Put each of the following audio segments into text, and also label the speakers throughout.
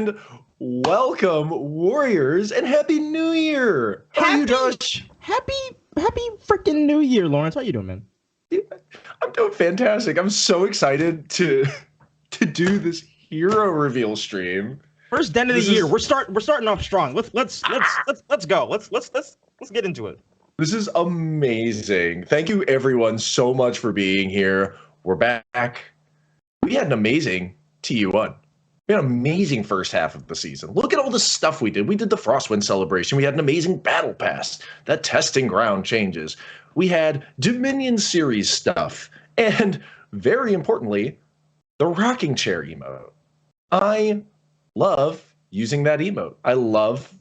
Speaker 1: And welcome, Warriors, and Happy New Year! How are you, Josh?
Speaker 2: Happy freaking New Year, Lawrence. How you doing, man?
Speaker 1: I'm doing fantastic. I'm so excited to do this hero reveal stream.
Speaker 2: First den of the year. We're starting off strong. Let's go. Let's get into it.
Speaker 1: This is amazing. Thank you everyone so much for being here. We're back. We had an amazing TU1. We had an amazing first half of the season. Look at all the stuff we did. We did the Frostwind celebration. We had an amazing battle pass. That testing ground changes. We had Dominion series stuff. And very importantly, the rocking chair emote. I love using that emote. I love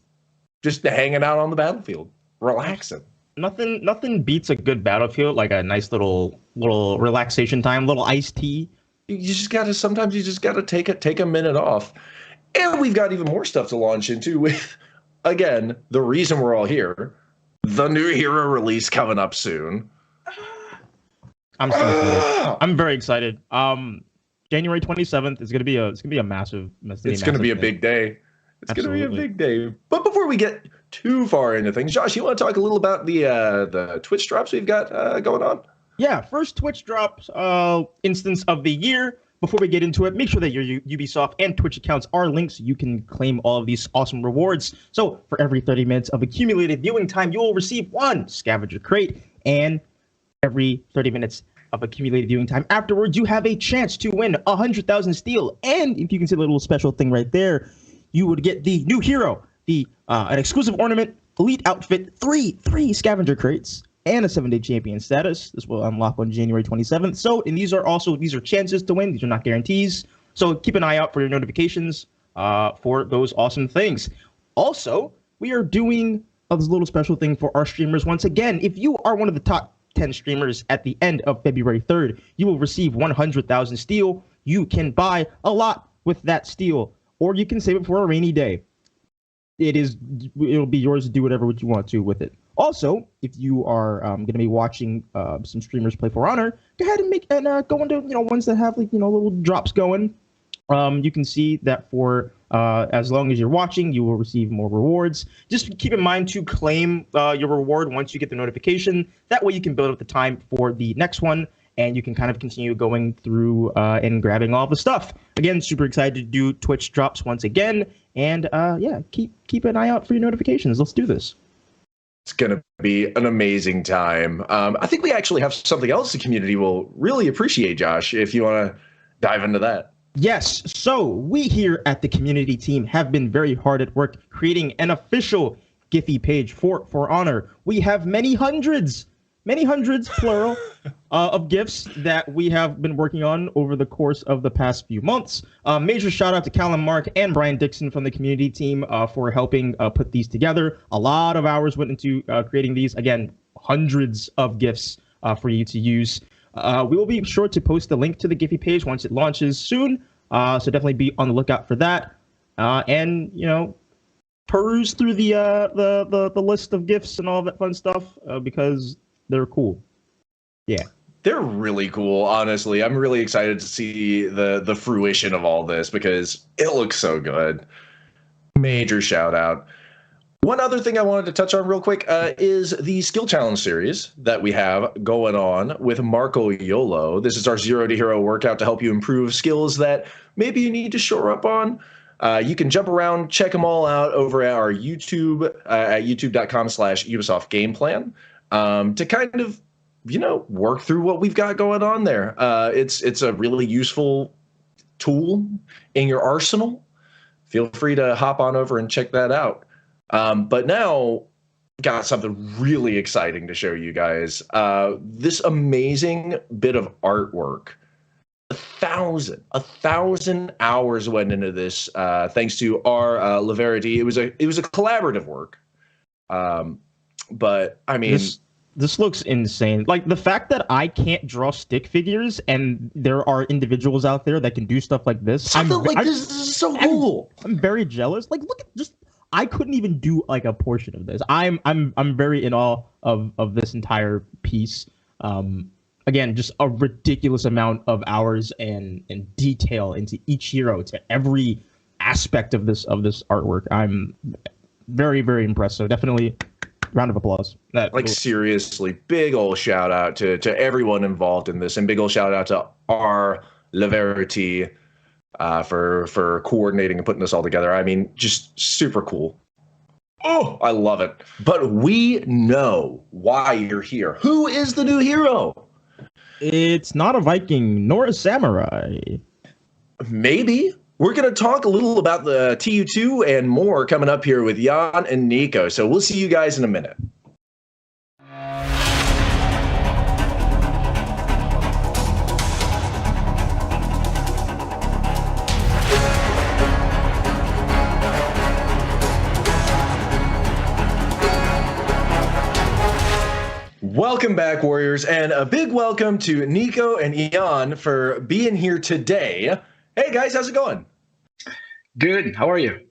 Speaker 1: just hanging out on the battlefield, relaxing.
Speaker 2: Nothing beats a good battlefield like a nice little relaxation time, little iced tea.
Speaker 1: Sometimes you just gotta take a minute off. And we've got even more stuff to launch into with, again, the reason we're all here, the new hero release coming up soon.
Speaker 2: I'm so excited. I'm very excited. January 27th is gonna be a massive.
Speaker 1: It's gonna be a big day. It's Absolutely. Gonna be a big day. But before we get too far into things, Josh, you want to talk a little about the Twitch drops we've got going on?
Speaker 2: Yeah, first Twitch drops instance of the year. Before we get into it, make sure that your Ubisoft and Twitch accounts are linked so you can claim all of these awesome rewards. So for every 30 minutes of accumulated viewing time, you will receive one scavenger crate, and every 30 minutes of accumulated viewing time afterwards, you have a chance to win 100,000 steel. And if you can see the little special thing right there, you would get the new hero, an exclusive ornament, elite outfit, three scavenger crates, and a 7-day champion status. This will unlock on January 27th. So, and these are chances to win. These are not guarantees. So keep an eye out for your notifications for those awesome things. Also, we are doing this little special thing for our streamers. Once again, if you are one of the top 10 streamers at the end of February 3rd, you will receive 100,000 steel. You can buy a lot with that steel, or you can save it for a rainy day. It'll be yours to do whatever you want to with it. Also, if you are going to be watching some streamers play For Honor, go ahead and go into ones that have little drops going. You can see that for as long as you're watching, you will receive more rewards. Just keep in mind to claim your reward once you get the notification. That way you can build up the time for the next one, and you can kind of continue going through and grabbing all the stuff. Again, super excited to do Twitch drops once again, and yeah, keep an eye out for your notifications. Let's do this.
Speaker 1: It's going to be an amazing time. I think we actually have something else the community will really appreciate, Josh, if you want to dive into that.
Speaker 2: Yes. So we here at the community team have been very hard at work creating an official Giphy page for Honor. We have many hundreds, plural, of gifts that we have been working on over the course of the past few months. Major shout out to Callum Mark and Brian Dixon from the community team for helping put these together. A lot of hours went into creating these. Again, hundreds of gifts for you to use. We will be sure to post the link to the Giphy page once it launches soon. So definitely be on the lookout for that. And peruse through the list of gifts and all that fun stuff because they're cool. Yeah.
Speaker 1: They're really cool, honestly. I'm really excited to see the fruition of all this because it looks so good. Major shout out. One other thing I wanted to touch on real quick is the skill challenge series that we have going on with Marco Yolo. This is our 0 to Hero workout to help you improve skills that maybe you need to shore up on. You can jump around, check them all out over at our YouTube at youtube.com/Ubisoft Game Plan to kind of work through what we've got going on there. It's a really useful tool in your arsenal. Feel free to hop on over and check that out. But now, got something really exciting to show you guys. This amazing bit of artwork. 1,000 hours went into this, thanks to our Leverity. It was a collaborative work. But I mean,
Speaker 2: this looks insane. Like the fact that I can't draw stick figures and there are individuals out there that can do stuff like this.
Speaker 1: This is so cool.
Speaker 2: I'm very jealous. Like, look at I couldn't even do like a portion of this. I'm very in awe of this entire piece. Again, just a ridiculous amount of hours and detail into each hero, to every aspect of this artwork. I'm very, very impressed. So definitely, round of applause.
Speaker 1: Seriously, big old shout out to everyone involved in this, and big old shout out to our Leverity for coordinating and putting this all together. I mean, just super cool. Oh, I love it. But we know why you're here. Who is the new hero?
Speaker 2: It's not a Viking nor a samurai.
Speaker 1: Maybe. We're going to talk a little about the TU2 and more coming up here with Jan and Nico. So we'll see you guys in a minute. Welcome back, Warriors, and a big welcome to Nico and Ian for being here today. Hey, guys, how's it going?
Speaker 3: Good. How are you?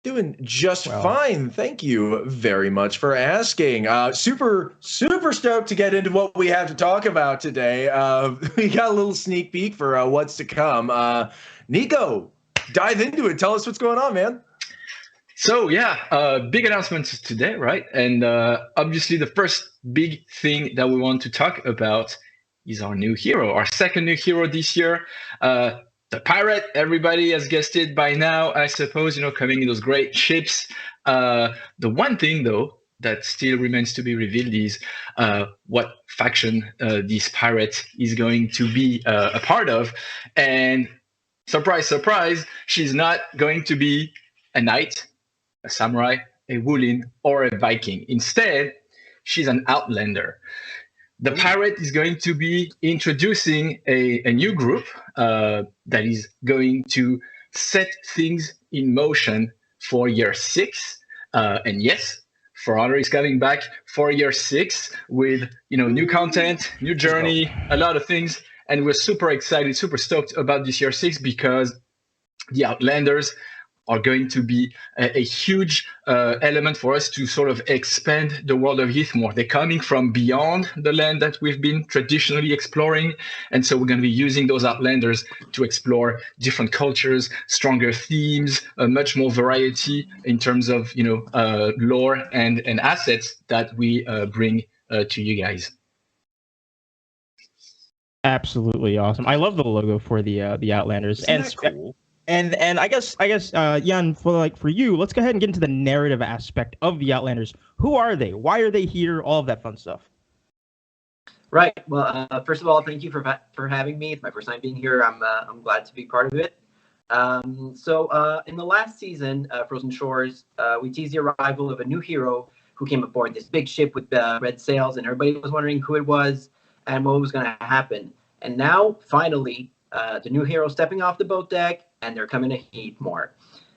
Speaker 1: Doing just fine. Thank you very much for asking. Super stoked to get into what we have to talk about today. We got a little sneak peek for what's to come. Nico, dive into it. Tell us what's going on, man.
Speaker 3: So, big announcements today, right? And obviously the first big thing that we want to talk about is our new hero, our second new hero this year. The pirate, everybody has guessed it by now, I suppose, coming in those great ships. The one thing, though, that still remains to be revealed is what faction this pirate is going to be a part of. And surprise, surprise, she's not going to be a knight, a samurai, a Wulin, or a Viking. Instead, she's an Outlander. The pirate is going to be introducing a new group that is going to set things in motion for year 6. And yes, For Honor is coming back for year 6 with new content, new journey, a lot of things. And we're super excited, super stoked about this year 6 because the Outlanders are going to be a huge element for us to sort of expand the world of Heathmoor. They're coming from beyond the land that we've been traditionally exploring. And so we're going to be using those Outlanders to explore different cultures, stronger themes, much more variety in terms of, lore and assets that we bring to you guys.
Speaker 2: Absolutely awesome. I love the logo for the Outlanders.
Speaker 1: Isn't that cool?
Speaker 2: And I guess Jan, for you, let's go ahead and get into the narrative aspect of the Outlanders. Who are they? Why are they here? All of that fun stuff.
Speaker 4: Right. Well, first of all, thank you for having me. It's my first time being here. I'm glad to be part of it. So in the last season, Frozen Shores, we teased the arrival of a new hero who came aboard this big ship with red sails, and everybody was wondering who it was and what was going to happen. And now, finally, the new hero stepping off the boat deck, and they're coming to Heathmoor.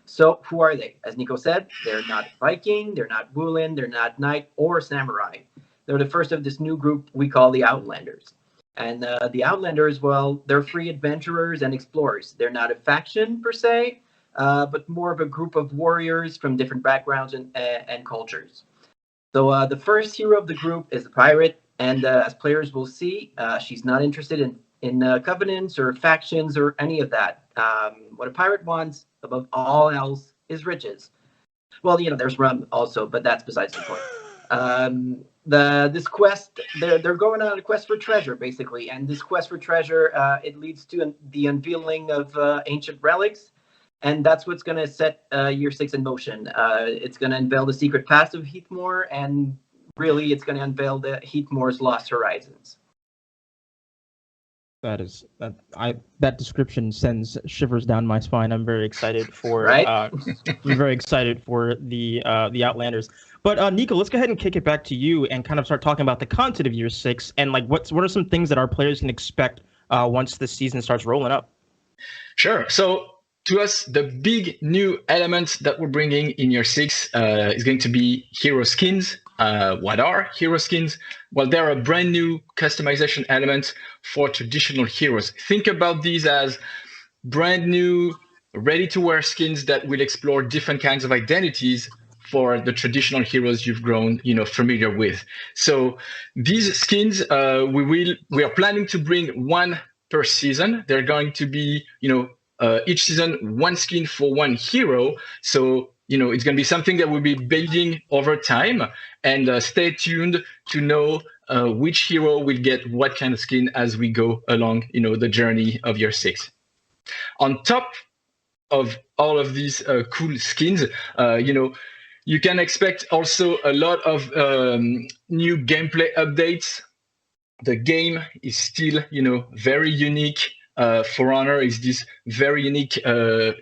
Speaker 4: So who are they? As Nico said, they're not Viking, they're not Wulin, they're not Knight or Samurai. They're the first of this new group we call the Outlanders. And the Outlanders, well, they're free adventurers and explorers. They're not a faction per se, but more of a group of warriors from different backgrounds and cultures. So the first hero of the group is the pirate, and as players will see, she's not interested in covenants or factions or any of that. What a pirate wants above all else is riches. Well, there's rum also, but that's besides the point. This quest, they're going on a quest for treasure, basically, and this quest for treasure, it leads to the unveiling of ancient relics, and that's what's going to set year 6 in motion. It's going to unveil the secret past of Heathmoor, and really, it's going to unveil the Heathmoor's lost horizons.
Speaker 2: That description sends shivers down my spine. I'm very excited for
Speaker 4: right?
Speaker 2: I'm very excited for the Outlanders. But Nico, let's go ahead and kick it back to you and kind of start talking about the content of year 6 and what are some things that our players can expect once the season starts rolling up.
Speaker 3: Sure. So to us, the big new element that we're bringing in year 6 is going to be hero skins. What are hero skins? Well, they're a brand new customization element for traditional heroes. Think about these as brand new, ready-to-wear skins that will explore different kinds of identities for the traditional heroes you've grown, familiar with. So these skins, we are planning to bring one per season. They're going to be, each season, one skin for one hero. So, it's going to be something that we'll be building over time. And stay tuned to know which hero will get what kind of skin as we go along, the journey of year 6. On top of all of these cool skins, you can expect also a lot of new gameplay updates. The game is still, very unique. For Honor is this very unique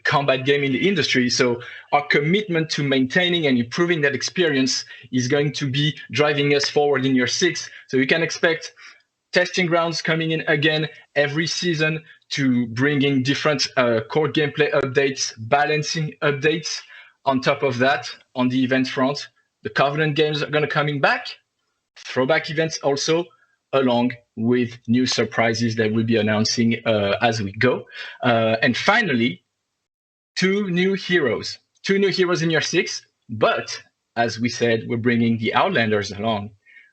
Speaker 3: combat game in the industry. So our commitment to maintaining and improving that experience is going to be driving us forward in year 6. So you can expect testing grounds coming in again every season to bring in different core gameplay updates, balancing updates. On top of that, on the event front, the Covenant games are going to coming back, throwback events also, along with new surprises that we'll be announcing as we go. And finally, 2 new heroes. 2 new heroes in year 6, but as we said, we're bringing the Outlanders along.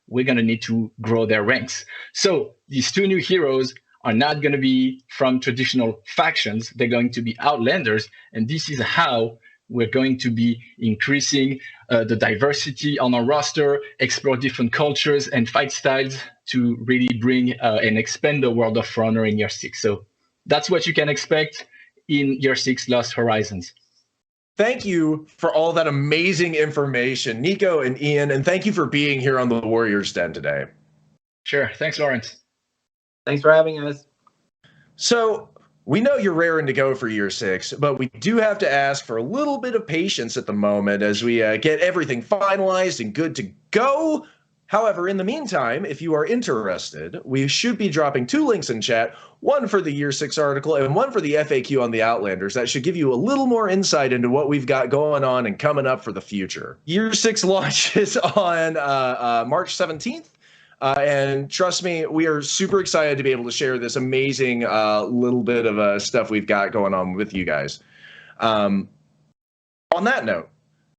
Speaker 3: We're going to need to grow their ranks. So these 2 new heroes are not going to be from traditional factions. They're going to be Outlanders, and this is how we're going to be increasing the diversity on our roster, explore different cultures and fight styles to really bring and expand the world of For Honor in year 6. So that's what you can expect in year 6 Lost Horizons.
Speaker 1: Thank you for all that amazing information, Nico and Ian, and thank you for being here on the Warriors Den today.
Speaker 3: Sure. Thanks, Lawrence.
Speaker 4: Thanks for having us.
Speaker 1: So we know you're raring to go for year 6, but we do have to ask for a little bit of patience at the moment as we get everything finalized and good to go. However, in the meantime, if you are interested, we should be dropping 2 links in chat, one for the year 6 article and one for the FAQ on the Outlanders. That should give you a little more insight into what we've got going on and coming up for the future. Year 6 launches on March 17th. And trust me, we are super excited to be able to share this amazing little bit of stuff we've got going on with you guys. On that note,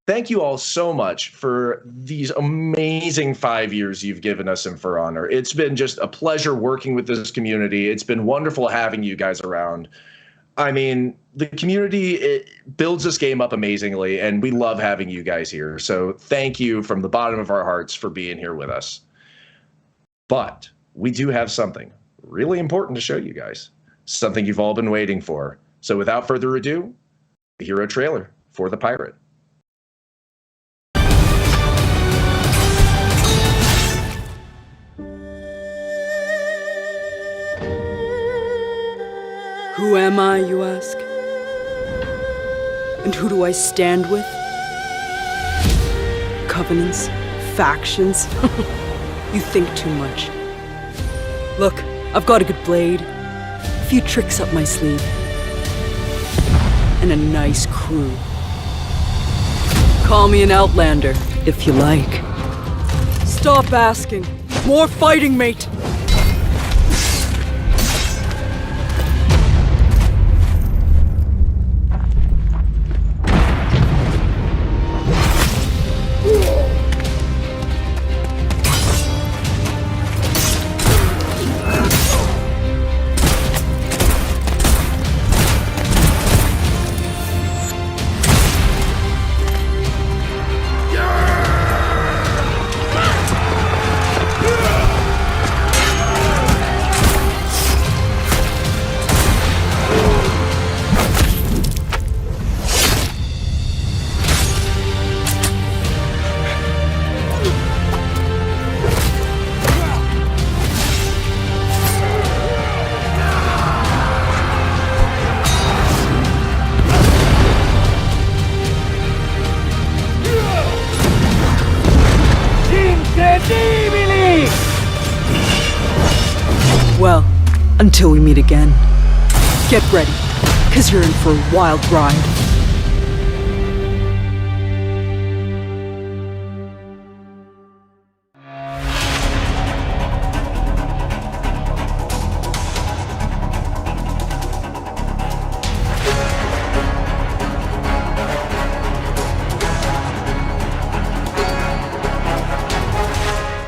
Speaker 1: thank you all so much for these amazing 5 years you've given us in For Honor. It's been just a pleasure working with this community. It's been wonderful having you guys around. I mean, the community, it builds this game up amazingly, and we love having you guys here. So thank you from the bottom of our hearts for being here with us. But we do have something really important to show you guys, something you've all been waiting for. So without further ado, the hero trailer for the pirate.
Speaker 5: Who am I, you ask? And who do I stand with? Covenants? Factions? You think too much. Look, I've got a good blade, a few tricks up my sleeve, and a nice crew. Call me an Outlander, if you like. Stop asking. More fighting, mate! Well, until we meet again. Get ready, 'cause you're in for a wild ride.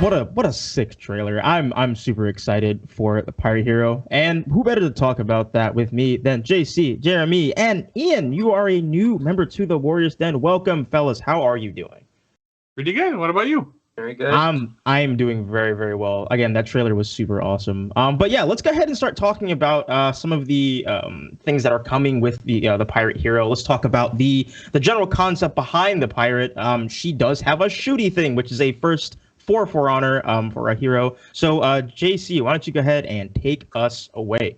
Speaker 2: what a sick trailer. I'm super excited for the Pirate Hero. And who better to talk about that with me than JC, Jeremy, and Ian. You are a new member to the Warriors Den. Welcome, fellas. How are you doing?
Speaker 6: Pretty good. What about you?
Speaker 4: Very good.
Speaker 2: I'm doing very, very well. Again, that trailer was super awesome. But yeah, let's go ahead and start talking about some of the things that are coming with the Pirate Hero. Let's talk about the general concept behind the pirate. She does have a shooty thing, which is a first for honor for a hero. So JC, why don't you go ahead and take us away?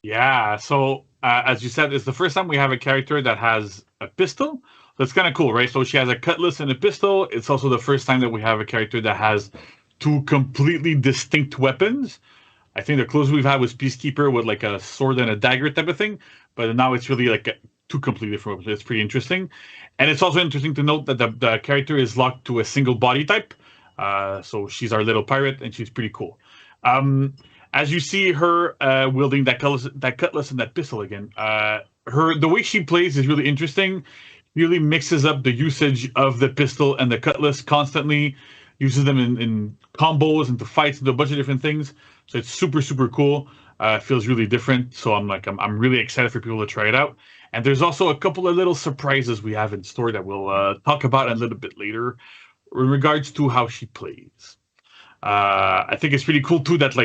Speaker 6: Yeah. So as you said, it's the first time we have a character that has a pistol. That's kind of cool, right? So she has a cutlass and a pistol. It's also the first time that we have a character that has two completely distinct weapons. I think the closest we've had was Peacekeeper with like a sword and a dagger type of thing, but now it's really like two completely different weapons. It's pretty interesting. And it's also interesting to note that the character is locked to a single body type. So she's our little pirate, and she's pretty cool. As you see her wielding that cutlass and that pistol again, the way she plays is really interesting. Really mixes up the usage of the pistol and the cutlass constantly, uses them in combos, into fights, into a bunch of different things. So it's super, super cool. Feels really different. So I'm really excited for people to try it out. And there's also a couple of little surprises we have in store that we'll talk about a little bit later in regards to how she plays. I think it's pretty cool too that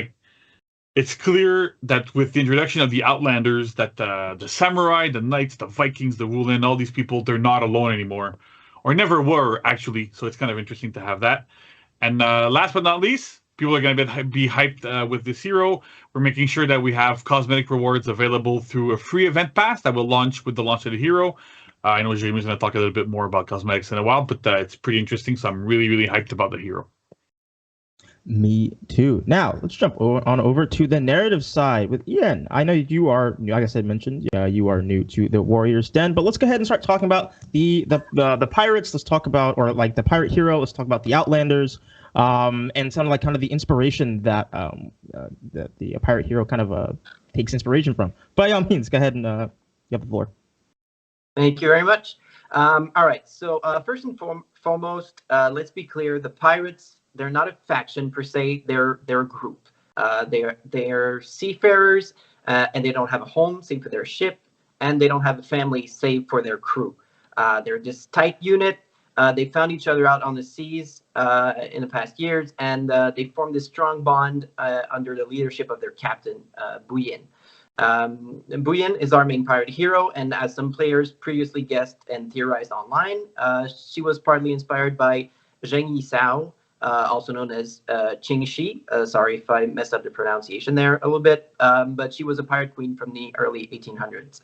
Speaker 6: it's clear that with the introduction of the Outlanders, that the samurai, the knights, the Vikings, the Wulin, all these people, they're not alone anymore, or never were, actually. So it's kind of interesting to have that. And last but not least, people are going to be hyped with this hero. We're making sure that we have cosmetic rewards available through a free event pass that will launch with the launch of the hero. I know Jamie's going to talk a little bit more about cosmetics in a while, but it's pretty interesting. So I'm really, really hyped about the hero.
Speaker 2: Me too. Now let's jump on over to the narrative side with Ian. I know you are, like I said, mentioned, you are new to the Warriors Den, but let's go ahead and start talking about the pirates. Let's talk about, or like the pirate hero. Let's talk about the Outlanders, and kind of the inspiration that the pirate hero kind of takes inspiration from. By all means, go ahead and you have the floor.
Speaker 4: Thank you very much. All right. So first and foremost, let's be clear: the pirates. They're not a faction per se. They're a group. They're seafarers, and they don't have a home save for their ship, and they don't have a family save for their crew. They're this tight unit. They found each other out on the seas in the past years, and they formed this strong bond under the leadership of their captain, Buyin. Buyin is our main pirate hero, and as some players previously guessed and theorized online, she was partly inspired by Zheng Yisao, also known as Qing Shi. Sorry if I messed up the pronunciation there a little bit, but she was a pirate queen from the early 1800s.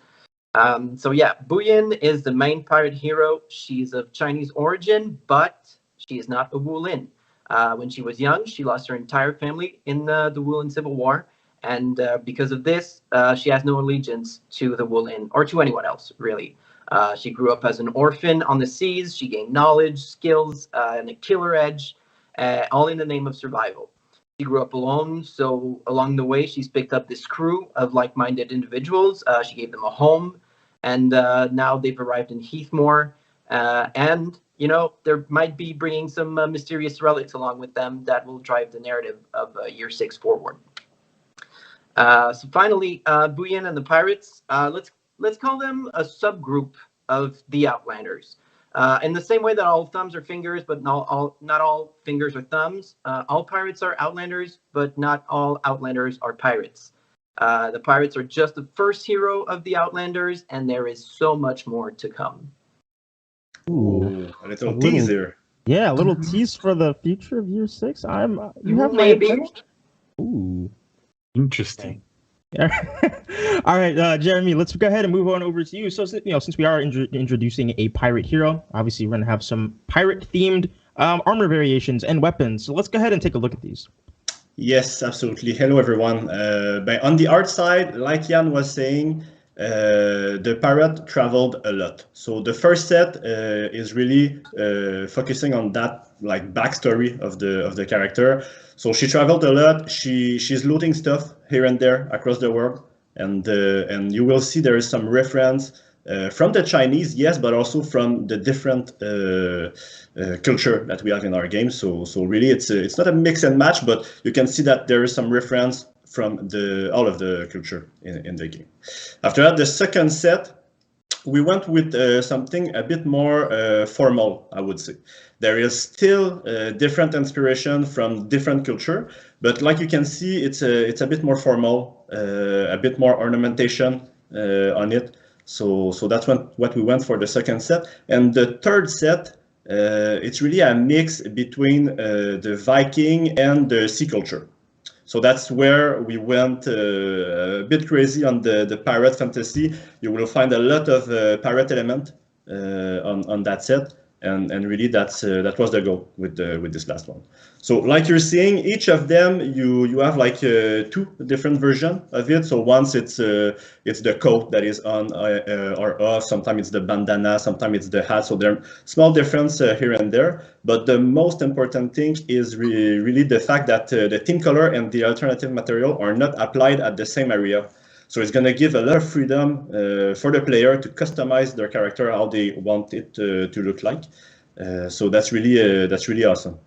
Speaker 4: So yeah, Buyin is the main pirate hero. She's of Chinese origin, but she is not a Wulin. When she was young, she lost her entire family in the Wulin Civil War, and because of this, she has no allegiance to the Wulin or to anyone else, really. She grew up as an orphan on the seas. She gained knowledge, skills, and a killer edge, all in the name of survival. She grew up alone, so along the way, she's picked up this crew of like-minded individuals. She gave them a home, and now they've arrived in Heathmore. And, there might be bringing some mysterious relics along with them that will drive the narrative of Year 6 forward. So finally, Buyin and the Pirates, let's call them a subgroup of the Outlanders. In the same way that all thumbs are fingers, but not all fingers are thumbs, all pirates are Outlanders, but not all Outlanders are pirates. The pirates are just the first hero of the Outlanders, and there is so much more to come.
Speaker 7: Ooh, a little teaser.
Speaker 2: Yeah, a little tease for the future of Year 6. You have
Speaker 4: maybe.
Speaker 2: Ooh,
Speaker 6: interesting.
Speaker 2: All right, Jeremy, let's go ahead and move on over to you. So, since we are introducing a pirate hero, obviously we're going to have some pirate-themed armor variations and weapons. So let's go ahead and take a look at these.
Speaker 7: Yes, absolutely. Hello, everyone. On the art side, like Jan was saying, the pirate traveled a lot. So the first set is really focusing on that backstory of the character. So she traveled a lot. She's looting stuff here and there across the world, and you will see there is some reference from the Chinese, yes, but also from the different culture that we have in our game. So really, it's not a mix and match, but you can see that there is some reference from all of the culture in the game. After that, the second set, we went with something a bit more formal, I would say. There is still different inspiration from different culture, but like you can see, it's a bit more formal, a bit more ornamentation on it. So that's what we went for the second set. And the third set, it's really a mix between the Viking and the sea culture. So that's where we went a bit crazy on the pirate fantasy. You will find a lot of pirate element on that set, and really that was the goal with this last one. So like you're seeing, each of them you have like two different versions of it. So once it's the coat that is on or off. Sometimes it's the bandana. Sometimes it's the hat. So there are small difference here and there. But the most important thing is really the fact that the theme color and the alternative material are not applied at the same area. So it's going to give a lot of freedom for the player to customize their character how they want it to look like. So that's really awesome.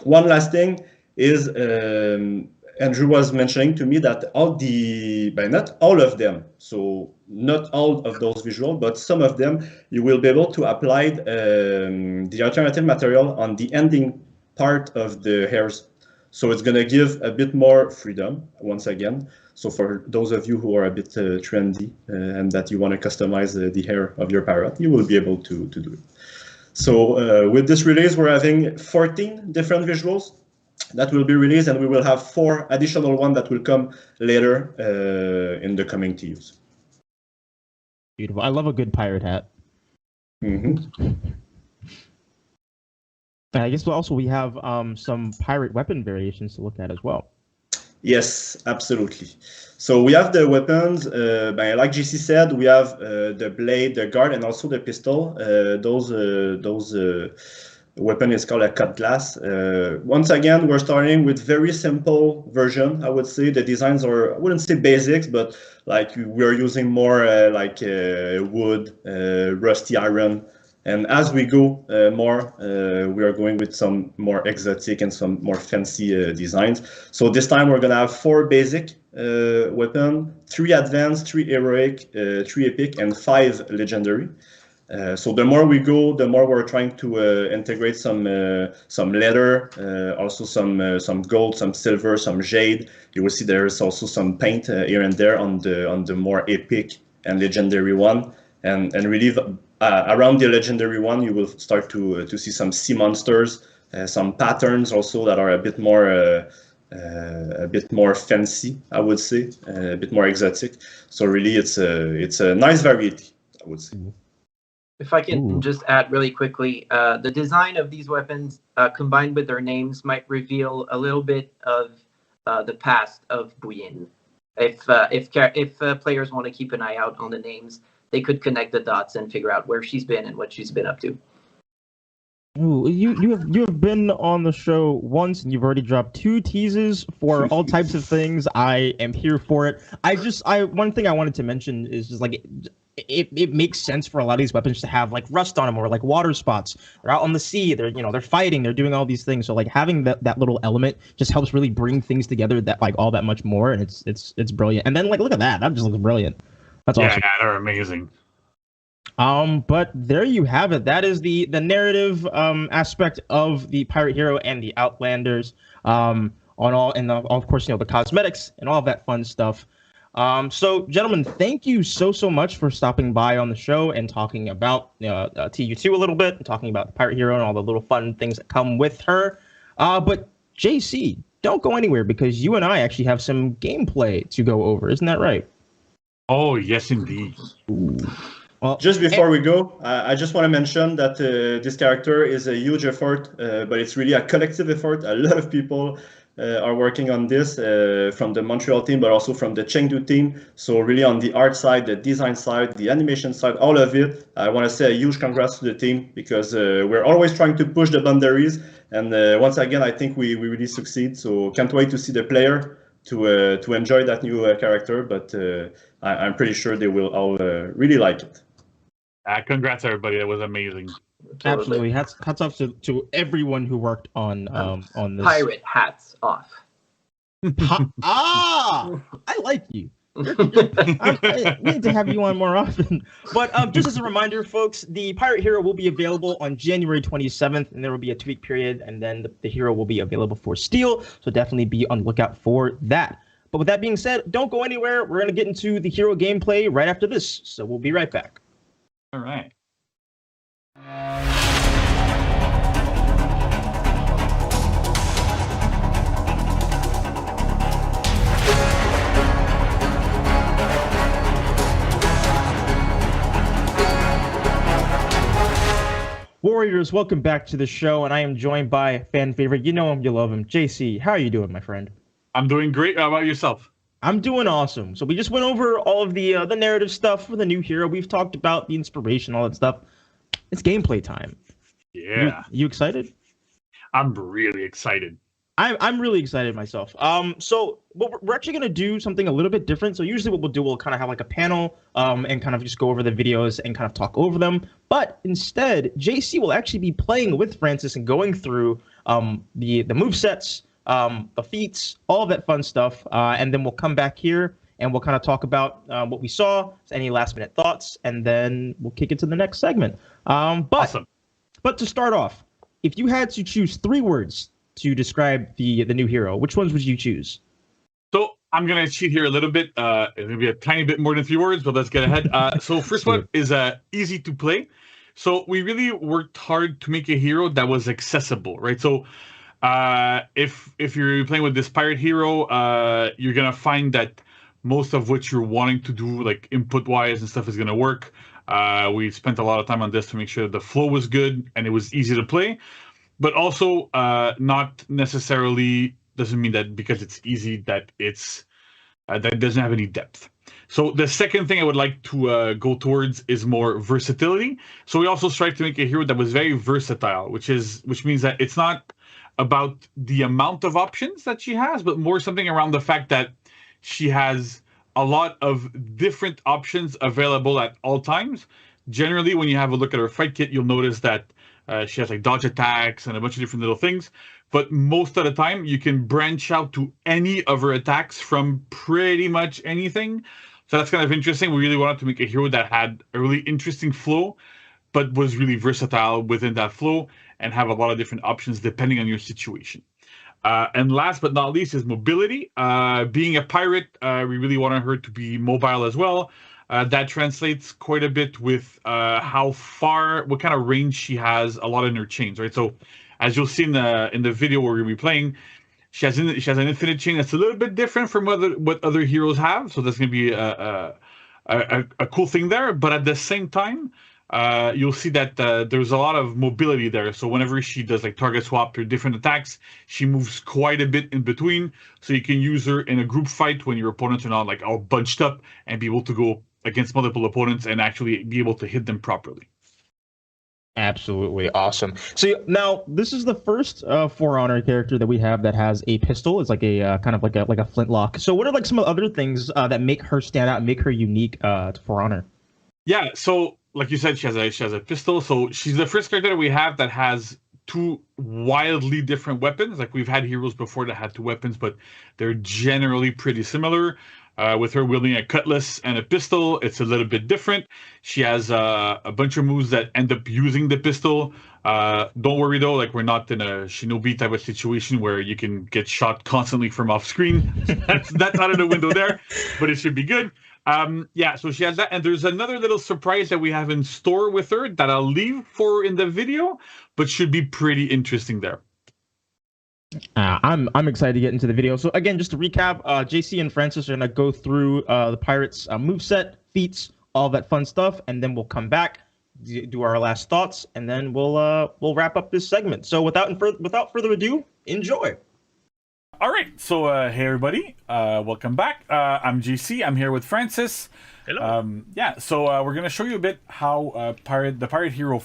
Speaker 7: One last thing is Andrew was mentioning to me that not all of them, so not all of those visuals, but some of them, you will be able to apply the alternative material on the ending part of the hairs. So it's going to give a bit more freedom, once again. So for those of you who are a bit trendy and that you want to customize the hair of your parrot, you will be able to do it. So with this release, we're having 14 different visuals that will be released, and we will have 4 additional ones that will come later in the coming TUs.
Speaker 2: Beautiful. I love a good pirate hat.
Speaker 7: Mm-hmm.
Speaker 2: And I guess also we have some pirate weapon variations to look at as well.
Speaker 7: Yes, absolutely. So we have the weapons, like GC said, we have the blade, the guard, and also the pistol. Those weapon is called a cut glass. Once again, we're starting with very simple version, I would say. The designs are, I wouldn't say basics, but like we're using more wood, rusty iron. And as we go more, we are going with some more exotic and some more fancy designs. So this time we're going to have 4 basic weapons, 3 advanced, 3 heroic, 3 epic, and 5 legendary. So the more we go, the more we're trying to integrate some leather, also some gold, some silver, some jade. You will see there's also some paint here and there on the more epic and legendary one, and really. Around the legendary one, you will start to see some sea monsters, some patterns also that are a bit more fancy, I would say, a bit more exotic. So really, it's a nice variety, I would say.
Speaker 4: If I can just add really quickly, the design of these weapons combined with their names might reveal a little bit of the past of Bouyin. If players want to keep an eye out on the names, they could connect the dots and figure out where she's been and what she's been up to.
Speaker 2: Ooh, you have been on the show once, and you've already dropped 2 teases for all types of things. I am here for it. One thing I wanted to mention is just like it makes sense for a lot of these weapons to have like rust on them or like water spots. They're out on the sea. They're fighting. They're doing all these things. So like having that little element just helps really bring things together that like all that much more, and it's brilliant. And then like look at that. That just looks brilliant. That's awesome.
Speaker 6: Yeah, they're amazing.
Speaker 2: But there you have it. That is the narrative aspect of the Pirate Hero and the Outlanders. On all, and of course, the cosmetics and all of that fun stuff. So, gentlemen, thank you so much for stopping by on the show and talking about TU2 a little bit, and talking about the Pirate Hero and all the little fun things that come with her. But JC, don't go anywhere, because you and I actually have some gameplay to go over. Isn't that right?
Speaker 6: Oh, yes, indeed.
Speaker 2: Ooh. Well,
Speaker 7: just before we go, I just want to mention that this character is a huge effort, but it's really a collective effort. A lot of people are working on this from the Montreal team, but also from the Chengdu team. So really on the art side, the design side, the animation side, all of it. I want to say a huge congrats to the team, because we're always trying to push the boundaries. And once again, I think we really succeed. So can't wait to see the player to enjoy that new character. But I'm pretty sure they will all really like it.
Speaker 6: Congrats, everybody. That was amazing.
Speaker 2: Absolutely. Hats off to everyone who worked on this.
Speaker 4: Pirate hats off.
Speaker 2: I like you. I need to have you on more often. But just as a reminder, folks, the Pirate Hero will be available on January 27th, and there will be a 2-week period, and then the hero will be available for Steel. So definitely be on the lookout for that. But with that being said, don't go anywhere. We're going to get into the hero gameplay right after this. So we'll be right back.
Speaker 6: All right.
Speaker 2: Warriors, welcome back to the show, and I am joined by fan favorite. You know him, you love him, JC. How are you doing, my friend?
Speaker 6: I'm doing great. How about yourself?
Speaker 2: I'm doing awesome. So we just went over all of the narrative stuff for the new hero. We've talked about the inspiration, all that stuff. It's gameplay time.
Speaker 6: Yeah.
Speaker 2: You excited?
Speaker 6: I'm really excited.
Speaker 2: I'm really excited myself. So we're actually gonna do something a little bit different. So usually what we'll do, we'll kind of have like a panel, and kind of just go over the videos and kind of talk over them. But instead, JC will actually be playing with Francis and going through the movesets, the feats, all of that fun stuff, and then we'll come back here and we'll kind of talk about what we saw, any last minute thoughts, and then we'll kick it to the next segment.
Speaker 6: Awesome.
Speaker 2: But to start off, if you had to choose 3 words to describe the new hero, which ones would you choose?
Speaker 6: So I'm gonna cheat here a little bit. It's gonna be a tiny bit more than 3 words, but let's get ahead. So first one is easy to play. So we really worked hard to make a hero that was accessible, right? So if you're playing with this pirate hero, you're gonna find that most of what you're wanting to do, like input wise and stuff, is gonna work. We spent a lot of time on this to make sure the flow was good and it was easy to play. But also, not necessarily doesn't mean that because it's easy that it's that it doesn't have any depth. So the second thing I would like to go towards is more versatility. So we also strive to make a hero that was very versatile, which means that it's not about the amount of options that she has, but more something around the fact that she has a lot of different options available at all times. Generally, when you have a look at her fight kit, you'll notice that she has like dodge attacks and a bunch of different little things. But most of the time, you can branch out to any of her attacks from pretty much anything. So that's kind of interesting. We really wanted to make a hero that had a really interesting flow, but was really versatile within that flow and have a lot of different options depending on your situation. And last but not least is mobility. Being a pirate, we really wanted her to be mobile as well. That translates quite a bit with what kind of range she has a lot in her chains, right? So as you'll see in the video where we'll be playing, she has an infinite chain that's a little bit different from what other heroes have. So that's going to be a cool thing there. But at the same time, you'll see that there's a lot of mobility there. So whenever she does like target swap or different attacks, she moves quite a bit in between. So you can use her in a group fight when your opponents are not like all bunched up and be able to go against multiple opponents and actually be able to hit them properly.
Speaker 2: Absolutely awesome. So now this is the first For Honor character that we have that has a pistol. It's like a kind of like a flintlock. So what are like some of the other things that make her stand out and make her unique to For Honor?
Speaker 6: Yeah. So like you said, she has a pistol. So she's the first character that we have that has 2 wildly different weapons. Like we've had heroes before that had 2 weapons, but they're generally pretty similar. With her wielding a cutlass and a pistol, it's a little bit different. She has a bunch of moves that end up using the pistol. Don't worry though, like we're not in a shinobi type of situation where you can get shot constantly from off screen. That's out of the window there, but it should be good. Yeah, so she has that, and there's another little surprise that we have in store with her that I'll leave for in the video, but should be pretty interesting there.
Speaker 2: I'm excited to get into the video. So again, just to recap, JC and Francis are gonna go through the Pirates moveset, feats, all that fun stuff, and then we'll come back, do our last thoughts, and then we'll wrap up this segment. So without further ado, enjoy.
Speaker 6: All right, so hey everybody, welcome back. I'm JC. I'm here with Francis.
Speaker 8: Hello.
Speaker 6: Yeah, so we're gonna show you a bit how the pirate hero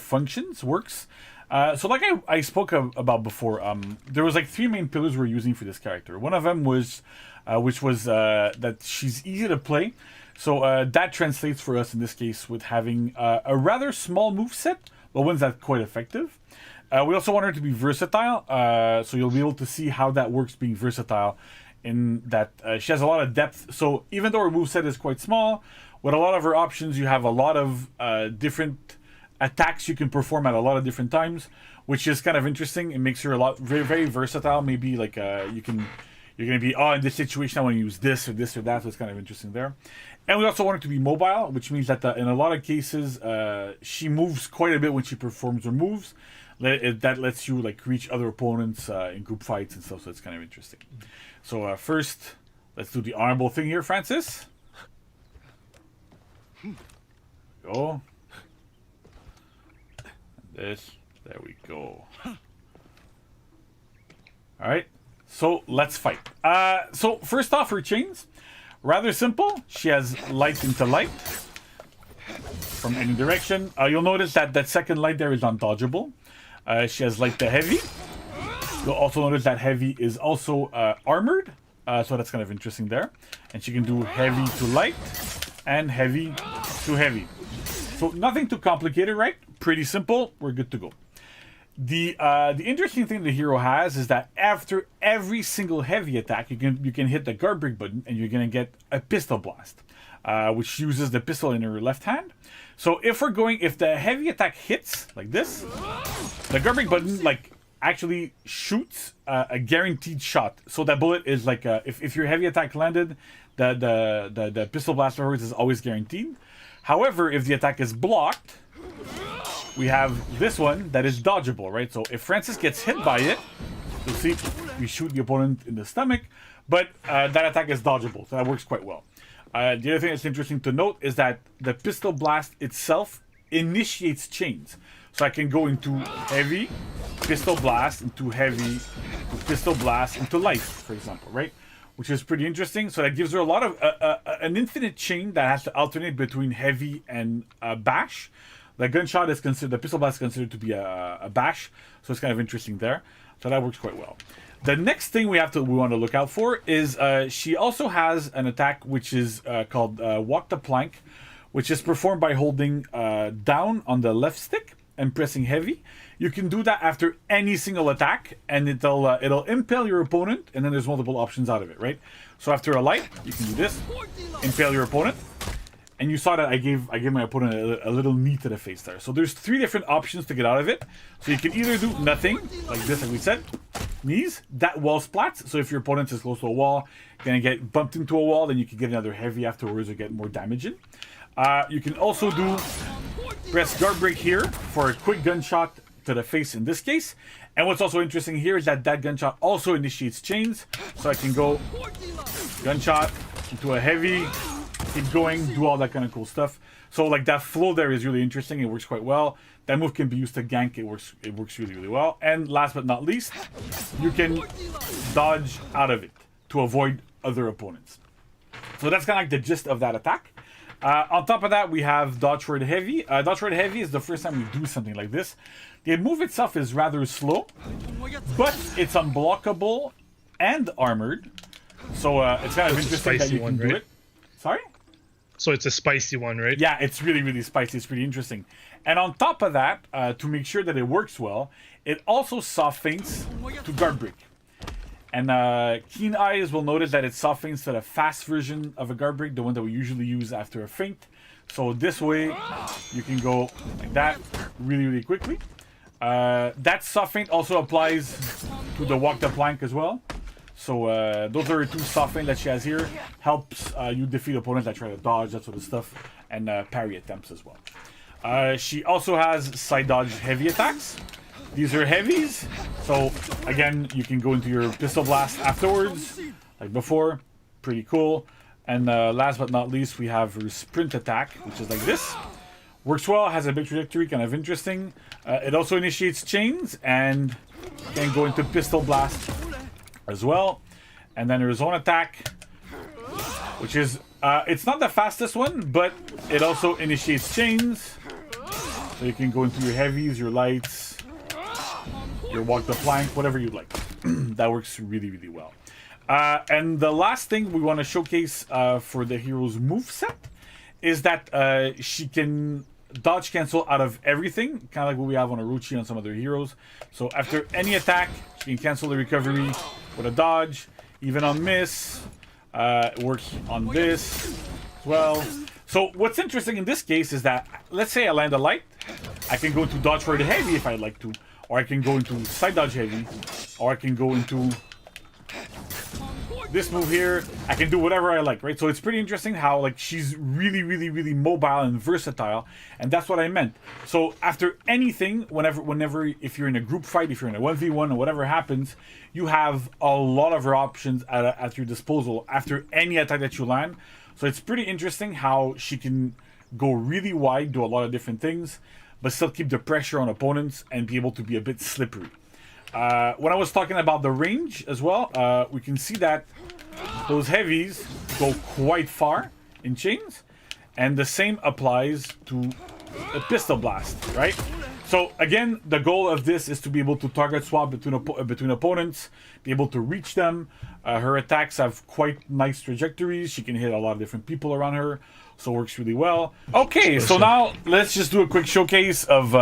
Speaker 6: works. So like I spoke about before, there was like 3 main pillars we're using for this character. One of them was, which was that she's easy to play. So that translates for us in this case with having a rather small moveset, but ones that's quite effective. We also want her to be versatile, so you'll be able to see how that works being versatile in that she has a lot of depth. So even though her moveset is quite small, with a lot of her options, you have a lot of different attacks you can perform at a lot of different times, which is kind of interesting. It makes her very, very versatile. Maybe like you're going to be, in this situation, I want to use this or this or that. So it's kind of interesting there. And we also want her to be mobile, which means that in a lot of cases, she moves quite a bit when she performs her moves. That lets you like reach other opponents in group fights and stuff. So it's kind of interesting. So first, let's do the honorable thing here, Francis. Go. This. There we go. All right. So let's fight. So first off, her chains, rather simple. She has light into light from any direction. You'll notice that that second light there is undodgeable. She has light to heavy. You'll also notice that heavy is also armored. So that's kind of interesting there. And she can do heavy to light and heavy to heavy. So nothing too complicated, right? Pretty simple. We're good to go. The interesting thing the hero has is that after every single heavy attack, you can hit the guard break button and you're gonna get a pistol blast, which uses the pistol in her left hand. So if the heavy attack hits like this, the guard break button actually shoots a guaranteed shot. So that bullet is like if your heavy attack landed, the pistol blast afterwards is always guaranteed. However, if the attack is blocked, we have this one that is dodgeable, right? So if Francis gets hit by it, you'll see we shoot the opponent in the stomach, but that attack is dodgeable, so that works quite well. The other thing that's interesting to note is that the pistol blast itself initiates chains. So I can go into heavy, pistol blast, into heavy, pistol blast, into light, for example, right? Which is pretty interesting. So that gives her a lot of an infinite chain that has to alternate between heavy and bash. The gunshot is considered, the pistol blast is considered to be a bash, so it's kind of interesting there. So that works quite well. The next thing we want to look out for is she also has an attack which is called Walk the Plank, which is performed by holding down on the left stick and pressing heavy. You can do that after any single attack, and it'll impale your opponent, and then there's multiple options out of it, right? So after a light, you can do this, impale your opponent. And you saw that I gave my opponent a little knee to the face there. So there's 3 different options to get out of it. So you can either do nothing, like this, like we said, knees, that wall splats. So if your opponent is close to a wall, gonna get bumped into a wall, then you can get another heavy afterwards or get more damage in. You can also do press guard break here for a quick gunshot to the face in this case. And what's also interesting here is that gunshot also initiates chains. So I can go gunshot into a heavy, keep going, do all that kind of cool stuff. So like that flow there is really interesting. It works quite well. That move can be used to gank. It works really, really well. And last but not least, you can dodge out of it to avoid other opponents. So that's kind of like the gist of that attack. On top of that, we have Dodgford Heavy. Dodgford Heavy is the first time we do something like this. The move itself is rather slow, but it's unblockable and armored. So it's kind of interesting that you can do it. Sorry?
Speaker 8: So it's a spicy one, right?
Speaker 6: Yeah, it's really, really spicy. It's pretty interesting. And on top of that, to make sure that it works well, it also soft feints to guard break. And keen eyes will notice that it soft feints to the fast version of a guard break, the one that we usually use after a feint. So this way, you can go like that really, really quickly. That soft feint also applies to the walk the plank as well. So those are 2 soft feint that she has here. Helps you defeat opponents that try to dodge, that sort of stuff, and parry attempts as well. She also has side dodge heavy attacks. These are heavies. So again, you can go into your pistol blast afterwards, like before. Pretty cool. And last but not least, we have her sprint attack, which is like this. Works well, has a big trajectory, kind of interesting. It also initiates chains and can go into pistol blast as well. And then her zone attack, which is it's not the fastest one, but it also initiates chains. So you can go into your heavies, your lights, your walk the plank, whatever you like. That works really, really well. And the last thing we want to showcase for the hero's moveset is that she can dodge cancel out of everything, kind of like what we have on Orochi and some other heroes. So after any attack, she can cancel the recovery with a dodge, even on miss. It works on this as well. So what's interesting in this case is that, let's say I land a light, I can go into Dodgford Heavy if I'd like to, or I can go into Side Dodge Heavy, or I can go into this move here. I can do whatever I like, right? So it's pretty interesting how like she's really, really, really mobile and versatile, and that's what I meant. So after anything, whenever if you're in a group fight, if you're in a 1v1 or whatever happens, you have a lot of her options at your disposal after any attack that you land. So it's pretty interesting how she can go really wide, do a lot of different things, but still keep the pressure on opponents and be able to be a bit slippery. When I was talking about the range as well, we can see that those heavies go quite far in chains, and the same applies to a pistol blast, right? So again, the goal of this is to be able to target swap between opponents, be able to reach them. Her attacks have quite nice trajectories. She can hit a lot of different people around her, so it works really well. Okay, so now let's just do a quick showcase of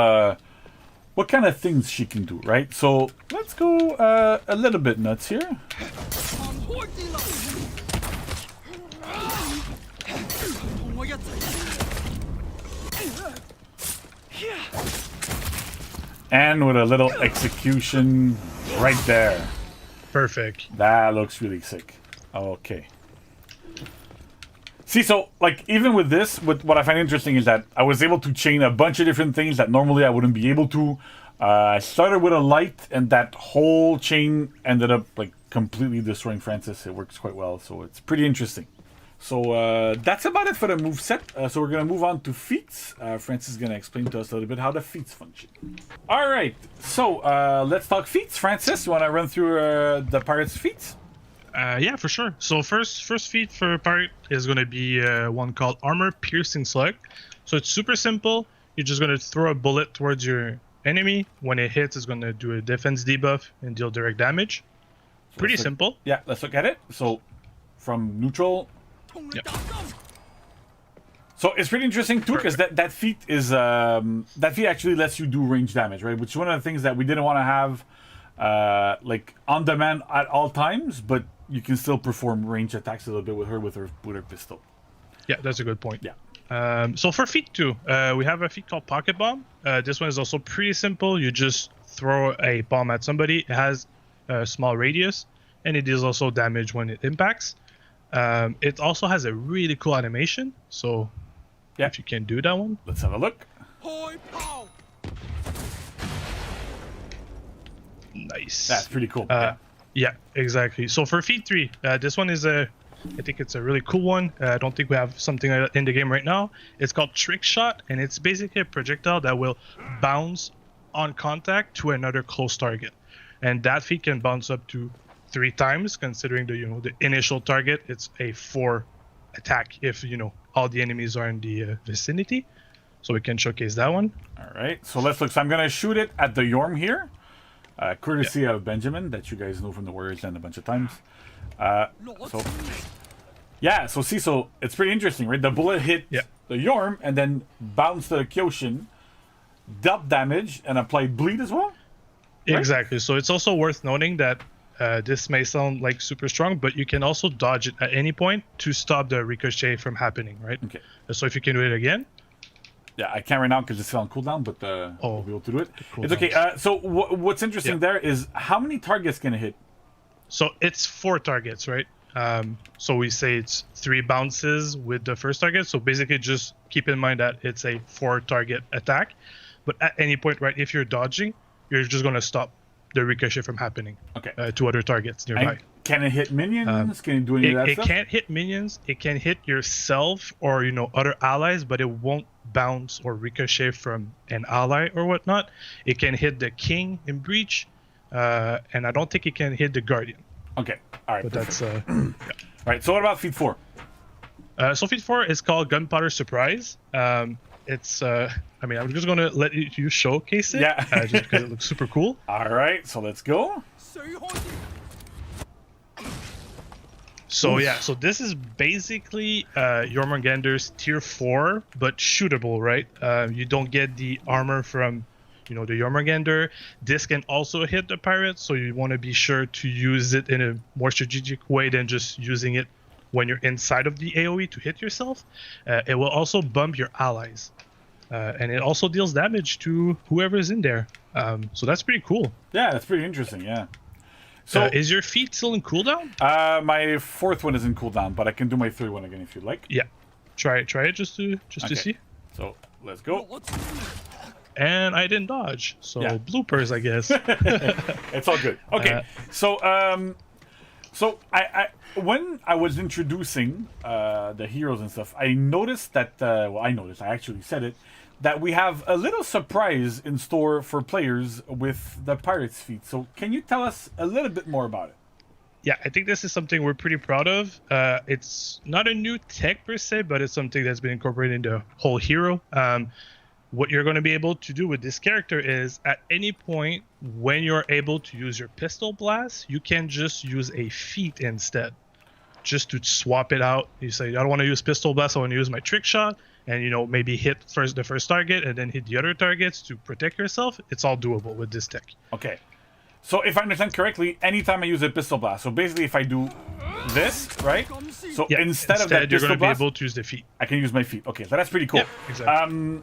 Speaker 6: what kind of things she can do, right? So let's go a little bit nuts here. And with a little execution right there.
Speaker 8: Perfect.
Speaker 6: That looks really sick. Okay. See, so, like, even with this, what I find interesting is that I was able to chain a bunch of different things that normally I wouldn't be able to. I started with a light, and that whole chain ended up, like, completely destroying Francis. It works quite well, so it's pretty interesting. So that's about it for the moveset. So we're going to move on to feats. Francis is going to explain to us a little bit how the feats function. All right, so let's talk feats. Francis, you want to run through the pirate's feats?
Speaker 8: Yeah, for sure. So first feat for pirate is going to be one called Armor Piercing Slug. So it's super simple. You're just going to throw a bullet towards your enemy. When it hits, it's going to do a defense debuff and deal direct damage. Pretty simple.
Speaker 6: Yeah, let's look at it. So from neutral.
Speaker 8: Yep.
Speaker 6: So it's pretty interesting too, because that feat is that feat actually lets you do range damage, right? Which is one of the things that we didn't want to have like on demand at all times, but you can still perform range attacks a little bit with her pistol.
Speaker 8: Yeah, that's a good point.
Speaker 6: Yeah.
Speaker 8: So for feat 2, we have a feat called Pocket Bomb. This one is also pretty simple. You just throw a bomb at somebody. It has a small radius, and it deals also damage when it impacts. It also has a really cool animation, so yeah, if you can do that one.
Speaker 6: Let's have a look.
Speaker 8: Nice.
Speaker 6: That's pretty cool.
Speaker 8: Yeah, exactly. So for feat 3, this one is I think it's a really cool one. I don't think we have something like that in the game right now. It's called Trick Shot, and it's basically a projectile that will bounce on contact to another close target. And that feat can bounce up to 3 times, considering the initial target. It's a 4 attack if all the enemies are in the vicinity. So we can showcase that one.
Speaker 6: All right, so let's look. So I'm gonna shoot it at the Yorm here, courtesy of Benjamin, that you guys know from the Warriors Den a bunch of times. So it's pretty interesting, right? The bullet hit the Yorm and then bounced to the Kyoshin, dealt damage and applied bleed as well. Right?
Speaker 8: Exactly. So it's also worth noting that this may sound like super strong, but you can also dodge it at any point to stop the ricochet from happening, right?
Speaker 6: Okay.
Speaker 8: So if you can do it again.
Speaker 6: Yeah, I can't right now because it's still on cooldown, but we'll be able to do it. It's okay. So what's interesting there is how many targets can it hit?
Speaker 8: So it's 4 targets, right? So we say it's 3 bounces with the first target. So basically just keep in mind that it's a 4 target attack. But at any point, right, if you're dodging, you're just going to stop the ricochet from happening to other targets nearby.
Speaker 6: And can it hit minions? Can it do any of that stuff?
Speaker 8: It can't hit minions. It can hit yourself or other allies, but it won't bounce or ricochet from an ally or whatnot. It can hit the king in breach, and I don't think it can hit the guardian.
Speaker 6: Okay, all right.
Speaker 8: But that's
Speaker 6: All right. So what about feat 4?
Speaker 8: So feat 4 is called Gunpowder Surprise. It's I'm just gonna let you showcase it.
Speaker 6: Yeah.
Speaker 8: Just because it looks super cool.
Speaker 6: All right, so let's go.
Speaker 8: So yeah, so this is basically Jormungandr's tier 4, but shootable, right? You don't get the armor from, the Jormungandr. This can also hit the pirate, so you want to be sure to use it in a more strategic way than just using it when you're inside of the AoE to hit yourself. It will also bump your allies, and it also deals damage to whoever's in there. So that's pretty cool.
Speaker 6: Yeah, that's pretty interesting. Yeah. So
Speaker 8: is your feat still in cooldown?
Speaker 6: My fourth one is in cooldown, but I can do my third one again if you'd like.
Speaker 8: Yeah, try it just to see.
Speaker 6: So let's go.
Speaker 8: And I didn't dodge, so
Speaker 6: Yeah.
Speaker 8: bloopers, I guess.
Speaker 6: It's all good. Okay, so I when I was introducing the heroes and stuff, I noticed that I actually said it, that we have a little surprise in store for players with the pirate's feat. So can you tell us a little bit more about it?
Speaker 8: Yeah, I think this is something we're pretty proud of. It's not a new tech per se, but it's something that's been incorporated into the whole hero. What you're going to be able to do with this character is, at any point when you're able to use your pistol blast, you can just use a feat instead, just to swap it out. You say, I don't want to use pistol blast, I want to use my trick shot, and maybe hit the first target and then hit the other targets to protect yourself. It's all doable with this tech.
Speaker 6: Okay, so if I understand correctly, anytime I use a pistol blast, so basically if I do this, right? So instead of that
Speaker 8: you're
Speaker 6: pistol
Speaker 8: going to be
Speaker 6: blast,
Speaker 8: able to use the feat.
Speaker 6: I can use my feet. Okay, so that's pretty cool.
Speaker 8: Yeah, exactly.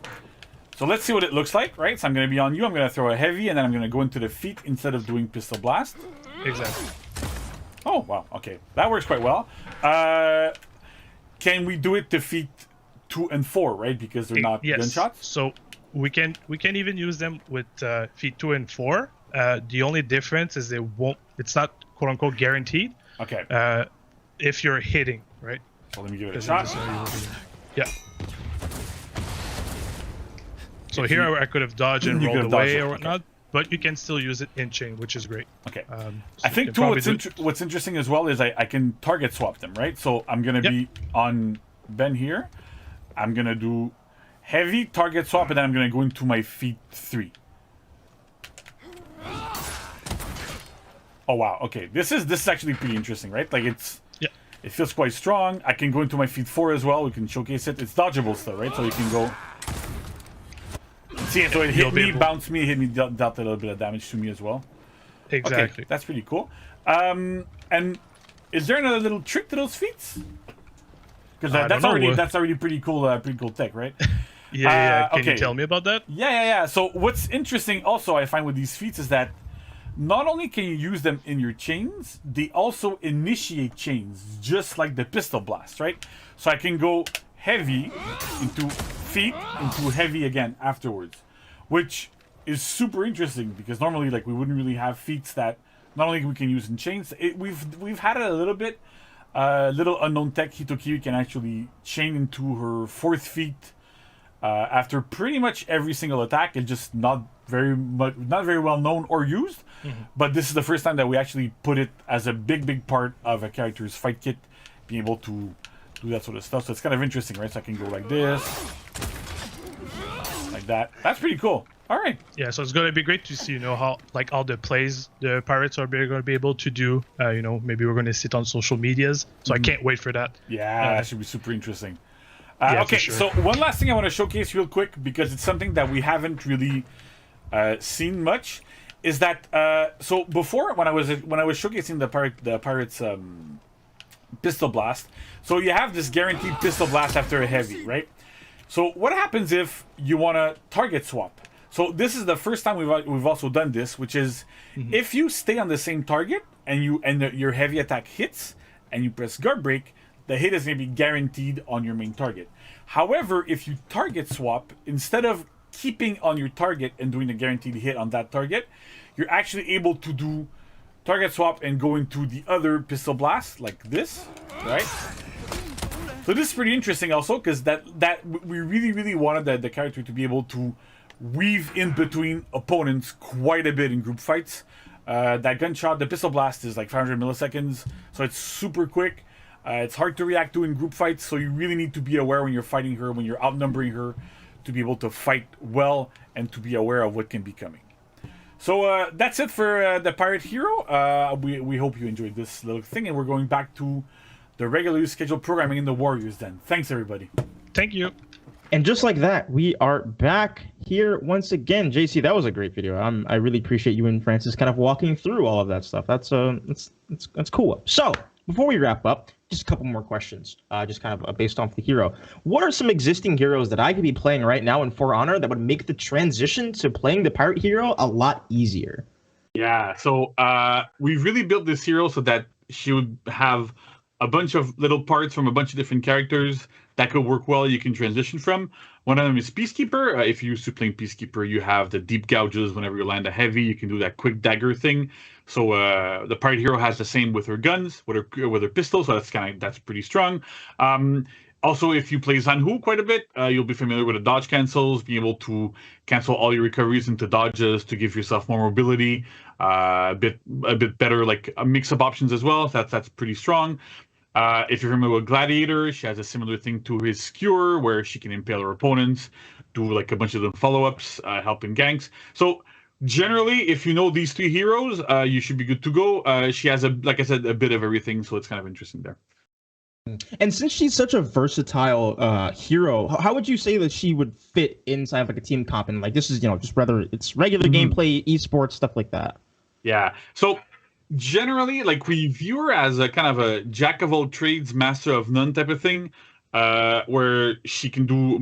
Speaker 6: So let's see what it looks like, right? So I'm going to be on you, I'm going to throw a heavy, and then I'm going to go into the feet instead of doing pistol blast.
Speaker 8: Exactly.
Speaker 6: Oh, wow, okay. That works quite well. Can we do it to feet 2 and 4, right? Because they're not gunshots?
Speaker 8: So we can even use them with feet 2 and 4. The only difference is it's not quote-unquote guaranteed.
Speaker 6: Okay.
Speaker 8: If you're hitting, right?
Speaker 6: So let me give it a shot.
Speaker 8: Yeah. So here I could have dodged and rolled away or whatnot, but you can still use it in chain, which is great.
Speaker 6: Okay.
Speaker 8: So
Speaker 6: I think too what's interesting as well is I can target swap them, right? So I'm gonna be on Ben here. I'm gonna do heavy target swap, and then I'm gonna go into my feet 3. Oh wow. Okay. This is actually pretty interesting, right? Like it feels quite strong. I can go into my feet 4 as well. We can showcase it. It's dodgeable still, right? So you can go. See, so it hit me, bounced me, hit me, dealt a little bit of damage to me as well.
Speaker 8: Exactly.
Speaker 6: Okay, that's pretty cool. And is there another little trick to those feats? Because that's already pretty cool tech, right?
Speaker 8: Yeah. Can you tell me about that?
Speaker 6: Yeah. So what's interesting also I find with these feats is that not only can you use them in your chains, they also initiate chains, just like the pistol blast, right? So I can go heavy into feet into heavy again afterwards, which is super interesting because normally we wouldn't really have feats that not only we can use in chains. We've had it a little bit. Little unknown tech Hitoki can actually chain into her 4th feat after pretty much every single attack. It's just not very well known or used. Mm-hmm. But this is the first time that we actually put it as a big part of a character's fight kit, being able to do that sort of stuff. So it's kind of interesting, right? So I can go like this, like that. That's pretty cool. All right.
Speaker 8: Yeah, so it's going to be great to see, how all the plays the pirates are going to be able to do. Maybe we're going to sit on social medias. So I can't wait for that.
Speaker 6: Yeah, that should be super interesting. Okay, sure. So one last thing I want to showcase real quick, because it's something that we haven't really seen much, is that so before when I was showcasing the pirates pistol blast, so you have this guaranteed pistol blast after a heavy, right? So what happens if you want to target swap? So this is the first time we've also done this, which is if you stay on the same target and your heavy attack hits and you press guard break, the hit is going to be guaranteed on your main target. However, if you target swap, instead of keeping on your target and doing a guaranteed hit on that target, you're actually able to do target swap and go into the other pistol blast like this, right? So this is pretty interesting also, because that we really wanted the character to be able to weave in between opponents quite a bit in group fights. That gunshot, the pistol blast is like 500 milliseconds, so it's super quick. It's hard to react to in group fights, so you really need to be aware when you're fighting her, when you're outnumbering her, to be able to fight well and to be aware of what can be coming. So that's it for the Pirate Hero. We hope you enjoyed this little thing, and we're going back to the regularly scheduled programming in the Warriors Den. Thanks, everybody.
Speaker 8: Thank you.
Speaker 2: And just like that, we are back here once again. JC, that was a great video. I really appreciate you and Francis kind of walking through all of that stuff. That's cool. So before we wrap up, just a couple more questions, just kind of based off the hero. What are some existing heroes that I could be playing right now in For Honor that would make the transition to playing the pirate hero a lot easier?
Speaker 6: Yeah, so we've really built this hero so that she would have a bunch of little parts from a bunch of different characters that could work well, you can transition from. One of them is Peacekeeper. If you're used to playing Peacekeeper, you have the deep gouges whenever you land a heavy. You can do that quick dagger thing. So the pirate hero has the same with her guns, with her pistols. So that's pretty strong. Also, if you play Zanhu quite a bit, you'll be familiar with the dodge cancels, being able to cancel all your recoveries into dodges to give yourself more mobility, a bit better, like mix-up options as well. That's pretty strong. If you're familiar with Gladiator, she has a similar thing to his Skewer, where she can impale her opponents, do like a bunch of them follow-ups, help in ganks. So generally, if you know these three heroes, you should be good to go. She has, like I said, a bit of everything, so it's kind of interesting there.
Speaker 2: And since she's such a versatile hero, how would you say that she would fit inside like a team comp? And like this is, just whether it's regular gameplay, esports, stuff like that.
Speaker 6: Yeah. So generally, like we view her as a kind of a jack of all trades, master of none type of thing, where she can do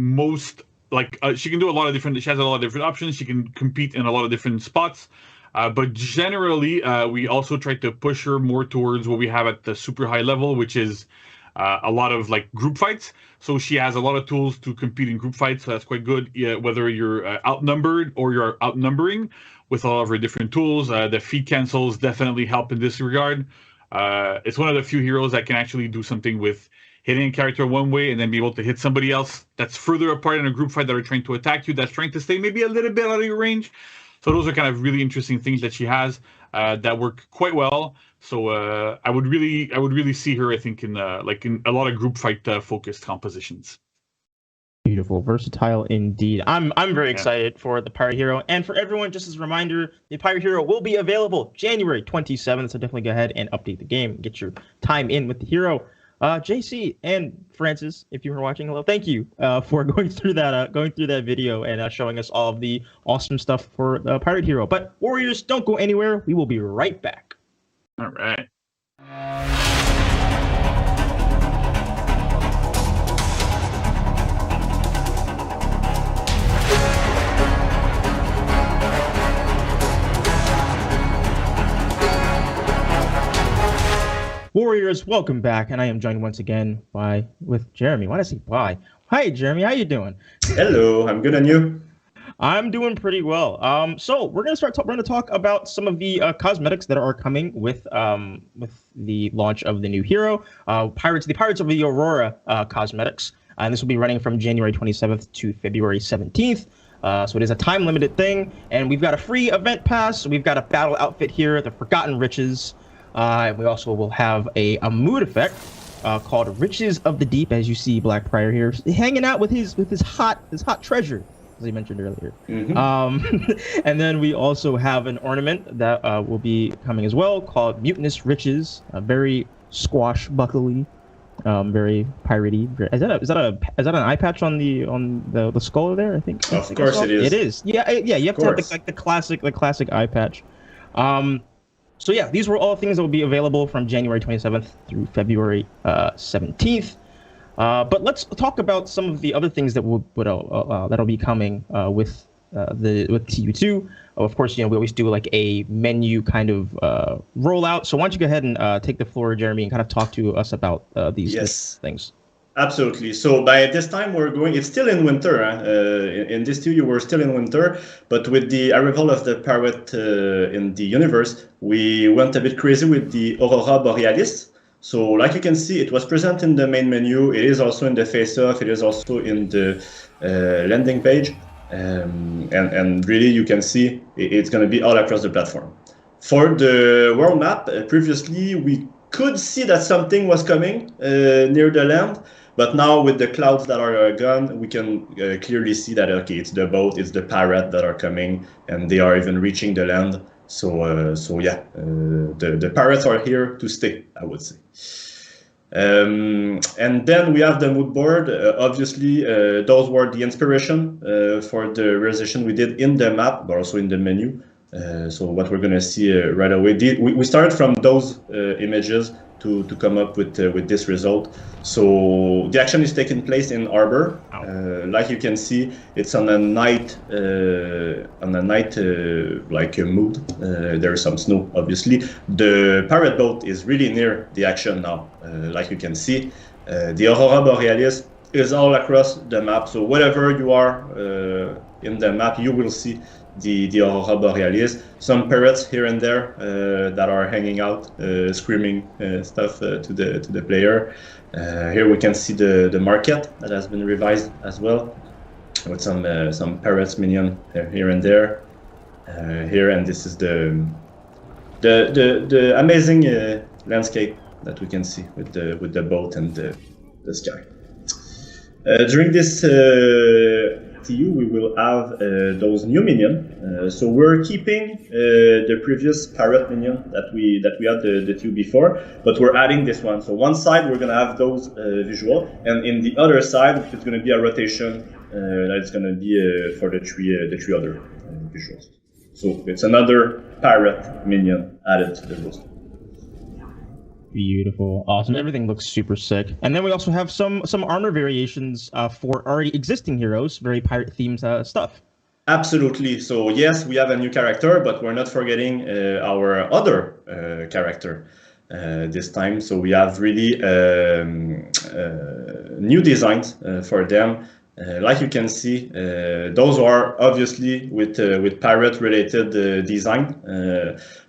Speaker 6: she can do a lot of different. She has a lot of different options. She can compete in a lot of different spots. But generally, we also try to push her more towards what we have at the super high level, which is a lot of like group fights. So she has a lot of tools to compete in group fights. So that's quite good. Yeah, whether you're outnumbered or you're outnumbering, with all of her different tools. The feed cancels definitely help in this regard. It's one of the few heroes that can actually do something with hitting a character one way and then be able to hit somebody else that's further apart in a group fight that are trying to attack you, that's trying to stay maybe a little bit out of your range. So those are kind of really interesting things that she has that work quite well. So I would really see her, I think, in a lot of group fight focused compositions.
Speaker 2: Beautiful, versatile indeed. I'm very excited for the Pirate Hero, and for everyone, just as a reminder, the Pirate Hero will be available January 27th. So definitely go ahead and update the game, get your time in with the hero. JC and Francis, if you were watching, hello, thank you for going through that video and showing us all of the awesome stuff for the Pirate Hero. But Warriors, don't go anywhere. We will be right back.
Speaker 6: All right.
Speaker 2: Warriors, welcome back, and I am joined once again with Jeremy. Why did I say bye? Hi, Jeremy. How you doing?
Speaker 7: Hello, I'm good, and you?
Speaker 2: I'm doing pretty well. So we're gonna we're gonna talk about some of the cosmetics that are coming with the launch of the new hero, the Pirates of the Aurora cosmetics, and this will be running from January 27th to February 17th. So it is a time-limited thing, and we've got a free event pass. We've got a battle outfit here, the Forgotten Riches. And we also will have a mood effect called Riches of the Deep, as you see Black Prior here hanging out with his hot treasure, as I mentioned earlier. Mm-hmm. And then we also have an ornament that will be coming as well called Mutinous Riches, very swashbuckly, very piratey. Is that an eye patch on the skull there? I think.
Speaker 7: Of course it is.
Speaker 2: It is. Yeah. You have to have the classic eye patch. So yeah, these were all things that will be available from January 27th through February 17th. But let's talk about some of the other things that that'll be coming with TU2. Of course, we always do like a menu kind of rollout. So why don't you go ahead and take the floor, Jeremy, and kind of talk to us about these things.
Speaker 7: Absolutely. So by this time it's still in winter. In this studio, we're still in winter, but with the arrival of the pirate in the universe, we went a bit crazy with the Aurora Borealis. So like you can see, it was present in the main menu. It is also in the face-off. It is also in the landing page. And really, you can see it's going to be all across the platform. For the world map, previously, we could see that something was coming near the land. But now with the clouds that are gone, we can clearly see that, okay, it's the boat, it's the pirate that are coming, and they are even reaching the land. So yeah, the pirates are here to stay, I would say. And then we have the mood board. Obviously, those were the inspiration for the realization we did in the map, but also in the menu. So what we're going to see right away. We started from those images to come up with this result. So the action is taking place in Arbor. Like you can see, it's on a night like a mood. There's some snow, obviously. The pirate boat is really near the action now. Like you can see, the Aurora Borealis is all across the map. So wherever you are in the map, you will see the Aurora Borealis. Some parrots here and there that are hanging out, screaming stuff to the player. Here we can see the market that has been revised as well, with some parrots minion here and there. Here, and this is the amazing landscape that we can see with the boat and the sky. During this TU, we will have those new minions. So we're keeping the previous parrot minion that we had the TU before, but we're adding this one. So one side we're gonna have those visual, and in the other side it's gonna be a rotation that's gonna be for the three other visuals. So it's another parrot minion added to the roster.
Speaker 2: Beautiful, awesome. Everything looks super sick. And then we also have some armor variations for already existing heroes, very pirate themed stuff.
Speaker 7: Absolutely. So yes, we have a new character, but we're not forgetting our other character this time. So we have really new designs for them. Like you can see, those are obviously with pirate related design.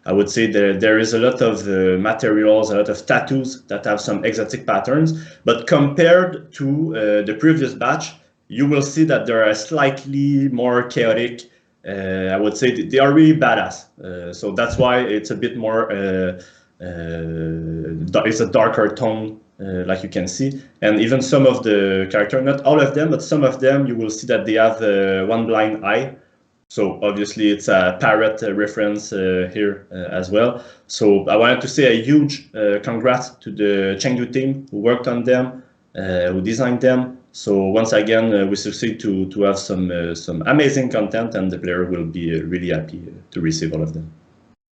Speaker 7: I would say there is a lot of materials, a lot of tattoos that have some exotic patterns, but compared to the previous batch, you will see that they are slightly more chaotic. I would say they are really badass. So that's why it's a bit more, it's a darker tone, like you can see. And even some of the characters, not all of them, but some of them, you will see that they have one blind eye. So obviously it's a parrot reference here as well. So I wanted to say a huge congrats to the Chengdu team who worked on them, who designed them. So once again, we succeed to have some amazing content, and the player will be really happy to receive all of them.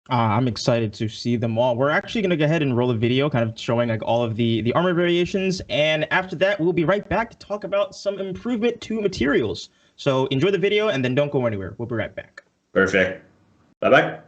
Speaker 2: I'm excited to see them all. We're actually going to go ahead and roll a video kind of showing like all of the armor variations. And after that, we'll be right back to talk about some improvement to materials. So enjoy the video and then don't go anywhere. We'll be right back.
Speaker 7: Perfect. Bye-bye.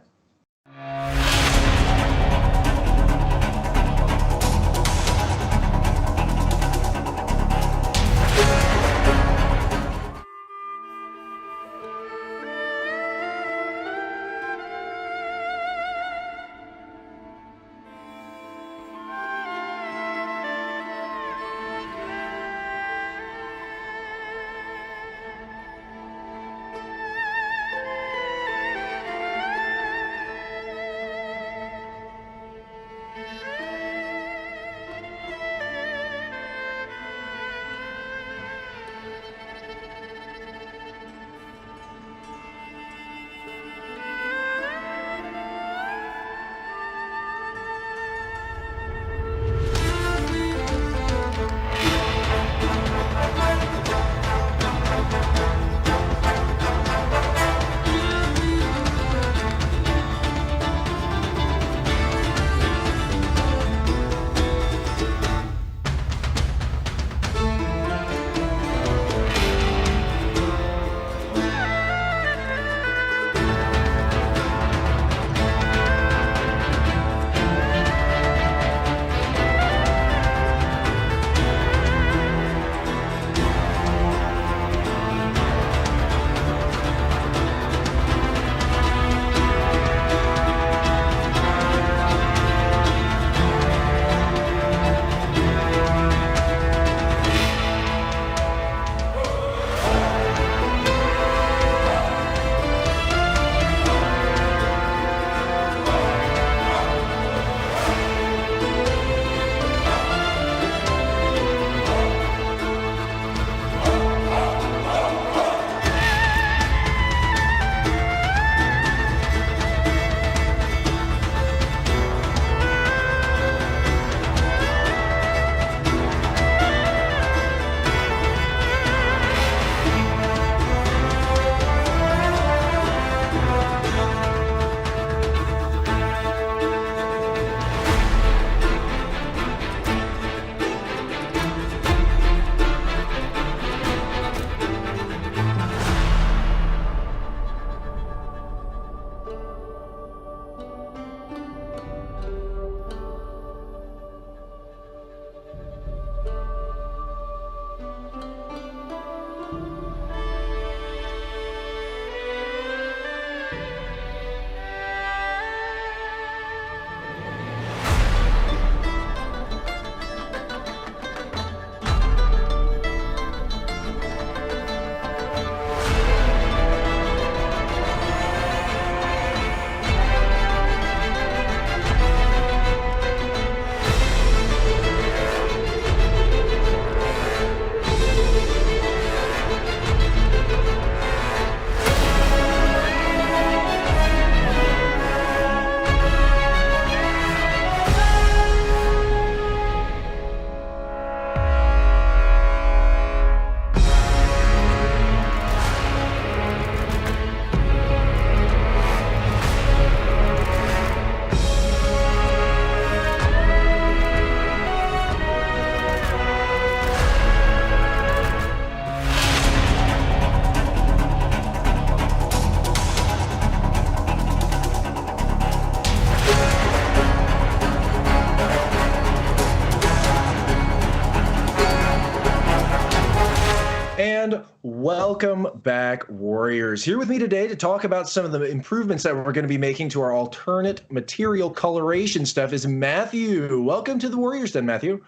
Speaker 1: And welcome back, Warriors. Here with me today to talk about some of the improvements that we're going to be making to our alternate material coloration stuff is Matthew. Welcome to the Warriors Den, Matthew.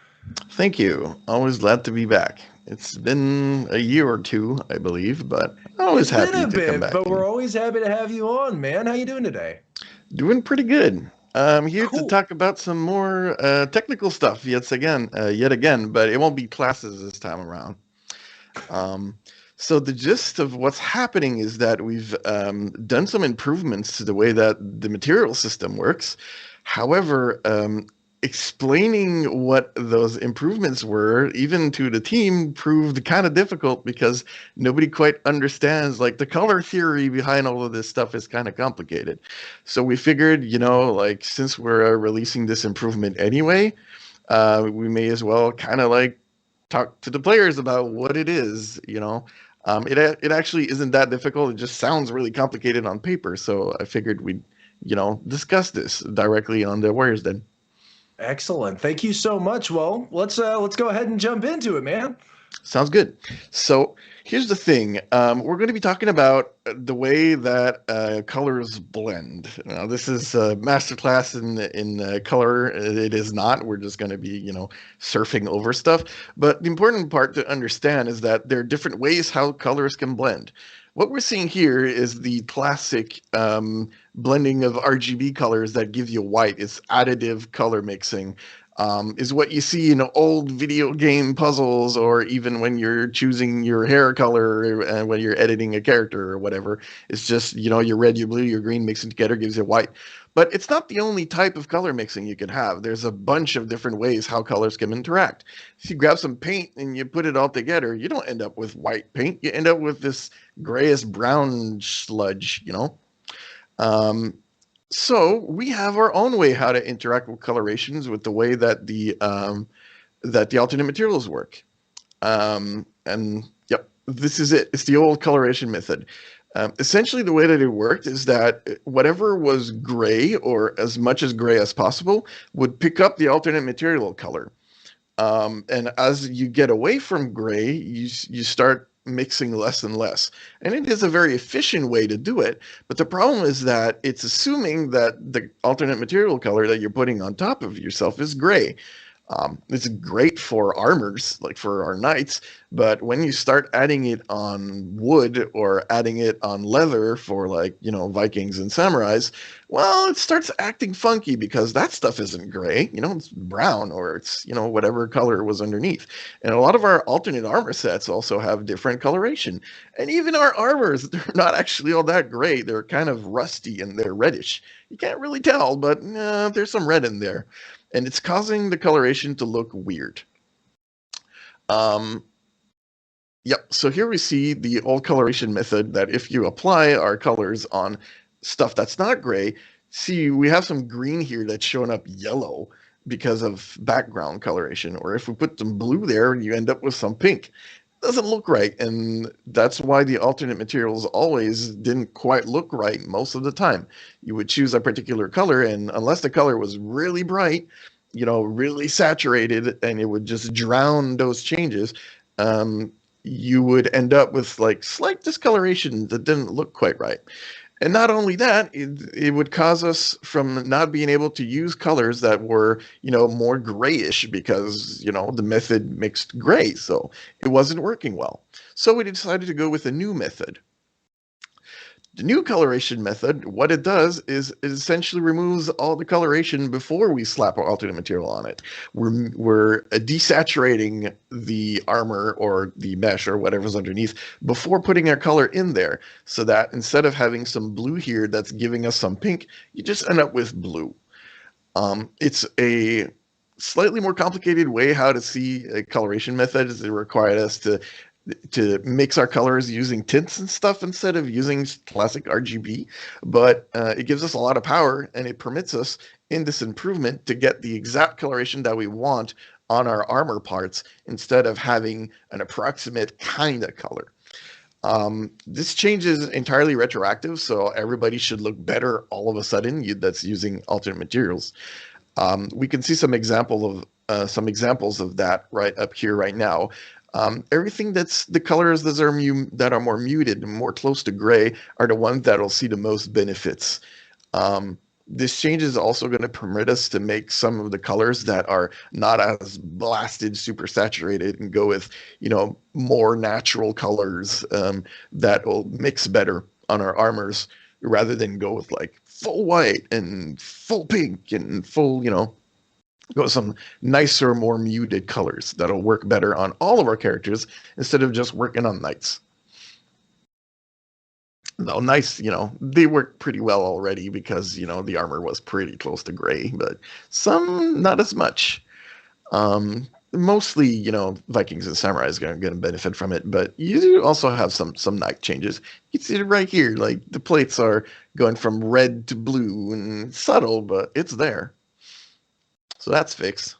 Speaker 9: Thank you. Always glad to be back. It's been a year or two, I believe, but always happy to come back.
Speaker 1: But we're always happy to have you on, man. How you doing today?
Speaker 9: Doing pretty good. I'm here to talk about some more technical stuff yet again, but it won't be classes this time around. So the gist of what's happening is that we've done some improvements to the way that the material system works. However, explaining what those improvements were, even to the team, proved kind of difficult because nobody quite understands, like, the color theory behind all of this stuff is kind of complicated. So we figured, like, since we're releasing this improvement anyway, we may as well kind of like talk to the players about what it is, It actually isn't that difficult. It just sounds really complicated on paper. So I figured we'd, discuss this directly on the Warriors Den.
Speaker 1: Excellent. Thank you so much. Well, let's go ahead and jump into it, man.
Speaker 9: Sounds good. So here's the thing. We're going to be talking about the way that colors blend. Now, this is a masterclass in color. It is not. We're just going to be, surfing over stuff. But the important part to understand is that there are different ways how colors can blend. What we're seeing here is the classic blending of RGB colors that gives you white. It's additive color mixing. Is what you see in old video game puzzles, or even when you're choosing your hair color and when you're editing a character or whatever. It's just, your red, your blue, your green mixing together gives you white. But it's not the only type of color mixing you can have. There's a bunch of different ways how colors can interact. If you grab some paint and you put it all together, you don't end up with white paint. You end up with this grayish brown sludge, So we have our own way how to interact with colorations with the way that the alternate materials work. And yep, this is it. It's the old coloration method. Essentially, the way that it worked is that whatever was gray, or as much as gray as possible, would pick up the alternate material color. And as you get away from gray, you start mixing less and less. And it is a very efficient way to do it. But the problem is that it's assuming that the alternate material color that you're putting on top of yourself is gray. It's great for armors, like for our knights, but when you start adding it on wood or adding it on leather for, like, Vikings and samurais, well, it starts acting funky because that stuff isn't gray, it's brown, or it's, whatever color was underneath. And a lot of our alternate armor sets also have different coloration. And even our armors, they're not actually all that gray. They're kind of rusty and they're reddish. You can't really tell, but there's some red in there. And it's causing the coloration to look weird. Yep, so here we see the old coloration method that if you apply our colors on stuff that's not gray, see, we have some green here that's showing up yellow because of background coloration. Or if we put some blue there, you end up with some pink. Doesn't look right, and that's why the alternate materials always didn't quite look right most of the time. You would choose a particular color, and unless the color was really bright, really saturated, and it would just drown those changes, you would end up with, like, slight discoloration that didn't look quite right. And not only that, it would cause us from not being able to use colors that were, more grayish because, the method mixed gray, so it wasn't working well. So we decided to go with a new method. The new coloration method, what it does is it essentially removes all the coloration before we slap our alternate material on it. We're desaturating the armor or the mesh or whatever's underneath before putting our color in there, so that instead of having some blue here that's giving us some pink, you just end up with blue. It's a slightly more complicated way how to see a coloration method. It required us to mix our colors using tints and stuff instead of using classic RGB, but it gives us a lot of power, and it permits us in this improvement to get the exact coloration that we want on our armor parts instead of having an approximate kind of color. This change is entirely retroactive, so everybody should look better all of a sudden that's using alternate materials. We can see some examples of that right up here right now. Everything that's the colors that are more muted and more close to gray are the ones that'll see the most benefits. This change is also going to permit us to make some of the colors that are not as blasted, super saturated, and go with, more natural colors that will mix better on our armors, rather than go with like full white and full pink and full, go with some nicer, more muted colors that'll work better on all of our characters instead of just working on knights. No, nice, they work pretty well already because, the armor was pretty close to gray, but some not as much. Mostly, Vikings and Samurais are going to benefit from it, but you do also have some knight changes. You can see it right here, like the plates are going from red to blue and subtle, but it's there. So that's fixed.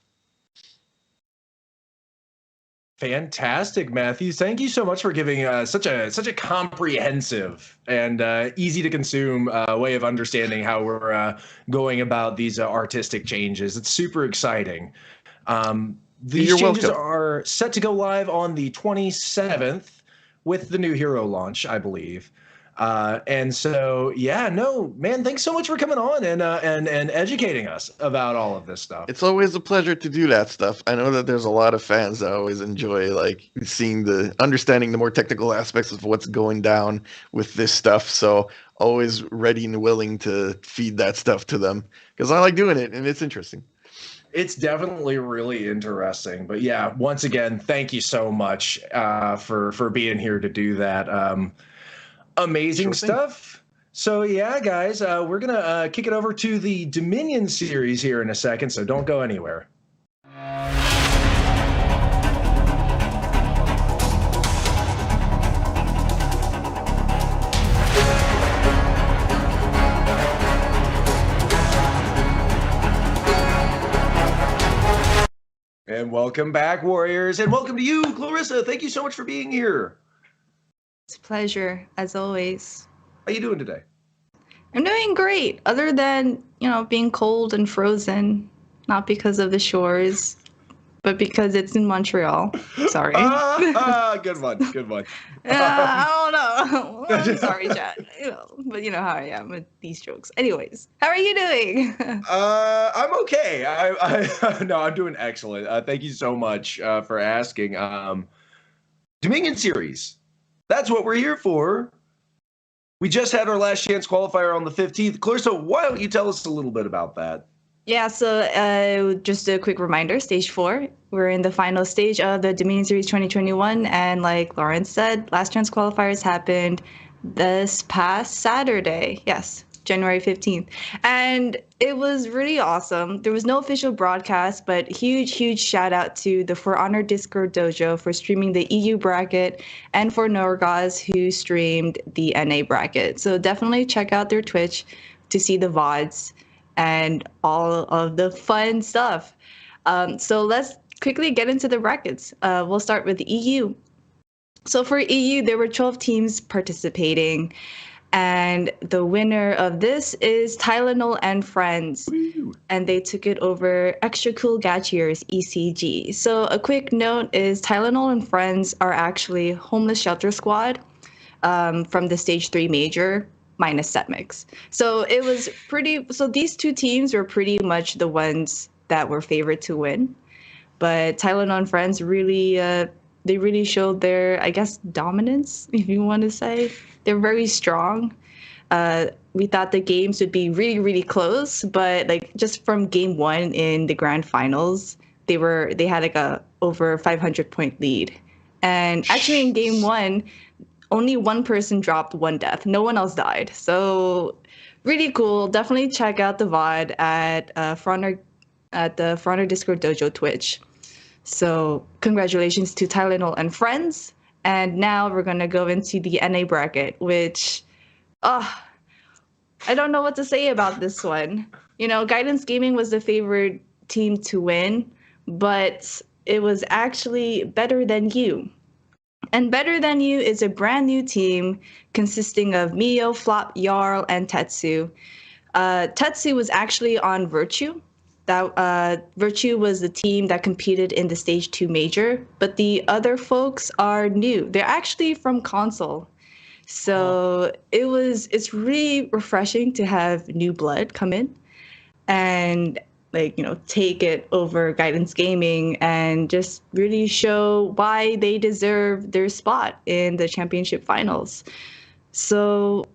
Speaker 1: Fantastic, Matthew. Thank you so much for giving such a comprehensive and easy to consume way of understanding how we're going about these artistic changes. It's super exciting. These changes are set to go live on the 27th with the new hero launch, I believe. And so, man, thanks so much for coming on and educating us about all of this stuff.
Speaker 9: It's always a pleasure to do that stuff. I know that there's a lot of fans that always enjoy understanding the more technical aspects of what's going down with this stuff. So always ready and willing to feed that stuff to them because I like doing it and it's interesting.
Speaker 1: It's definitely really interesting. But yeah, once again, thank you so much for being here to do that. Amazing stuff. So yeah, guys, we're gonna kick it over to the Dominion series here in a second, so don't go anywhere. And welcome back, Warriors, and welcome to you, Clarissa. Thank you so much for being here.
Speaker 10: It's a pleasure, as always.
Speaker 1: How you doing today?
Speaker 10: I'm doing great, other than, being cold and frozen. Not because of the shores, but because it's in Montreal. Sorry.
Speaker 1: Good one.
Speaker 10: I don't know. I'm sorry, chat. But you know how I am with these jokes. Anyways, how are you doing?
Speaker 1: I'm okay. I'm doing excellent. Thank you so much for asking. Dominion series. That's what we're here for. We just had our last chance qualifier on the 15th. Clarissa, why don't you tell us a little bit about that?
Speaker 10: Yeah, so just a quick reminder, Stage 4. We're in the final stage of the Dominion Series 2021. And like Lawrence said, last chance qualifiers happened this past Saturday. Yes, January 15th. And it was really awesome. There was no official broadcast, but huge shout out to the For Honor Discord Dojo for streaming the EU bracket and for Norgaz who streamed the NA bracket. So definitely check out their Twitch to see the VODs and all of the fun stuff. So let's quickly get into the brackets. We'll start with the EU. So for EU, there were 12 teams participating. And the winner of this is Tylenol and Friends. Woo. And they took it over Extra Cool Gatchier's ECG. So a quick note is Tylenol and Friends are actually Homeless Shelter Squad from the Stage 3 Major minus Setmix. So it was so these two teams were pretty much the ones that were favored to win. But Tylenol and Friends really, they really showed their, I guess, dominance, if you want to say. They're very strong. We thought the games would be really close, but just from game 1 in the grand finals, they had a over 500 point lead. And actually in game 1, only one person dropped 1 death. No one else died. So really cool. Definitely check out the VOD at the For Honor Discord Dojo Twitch. So congratulations to Tylenol and Friends. And now we're going to go into the NA bracket, which, I don't know what to say about this one. Guidance Gaming was the favored team to win, but it was actually Better Than You. And Better Than You is a brand new team consisting of Mio, Flop, Jarl, and Tetsu. Tetsu was actually on Virtue. that Virtue was the team that competed in the Stage 2 major, but the other folks are new. They're actually from console. So it's really refreshing to have new blood come in and take it over Guidance Gaming and just really show why they deserve their spot in the championship finals. So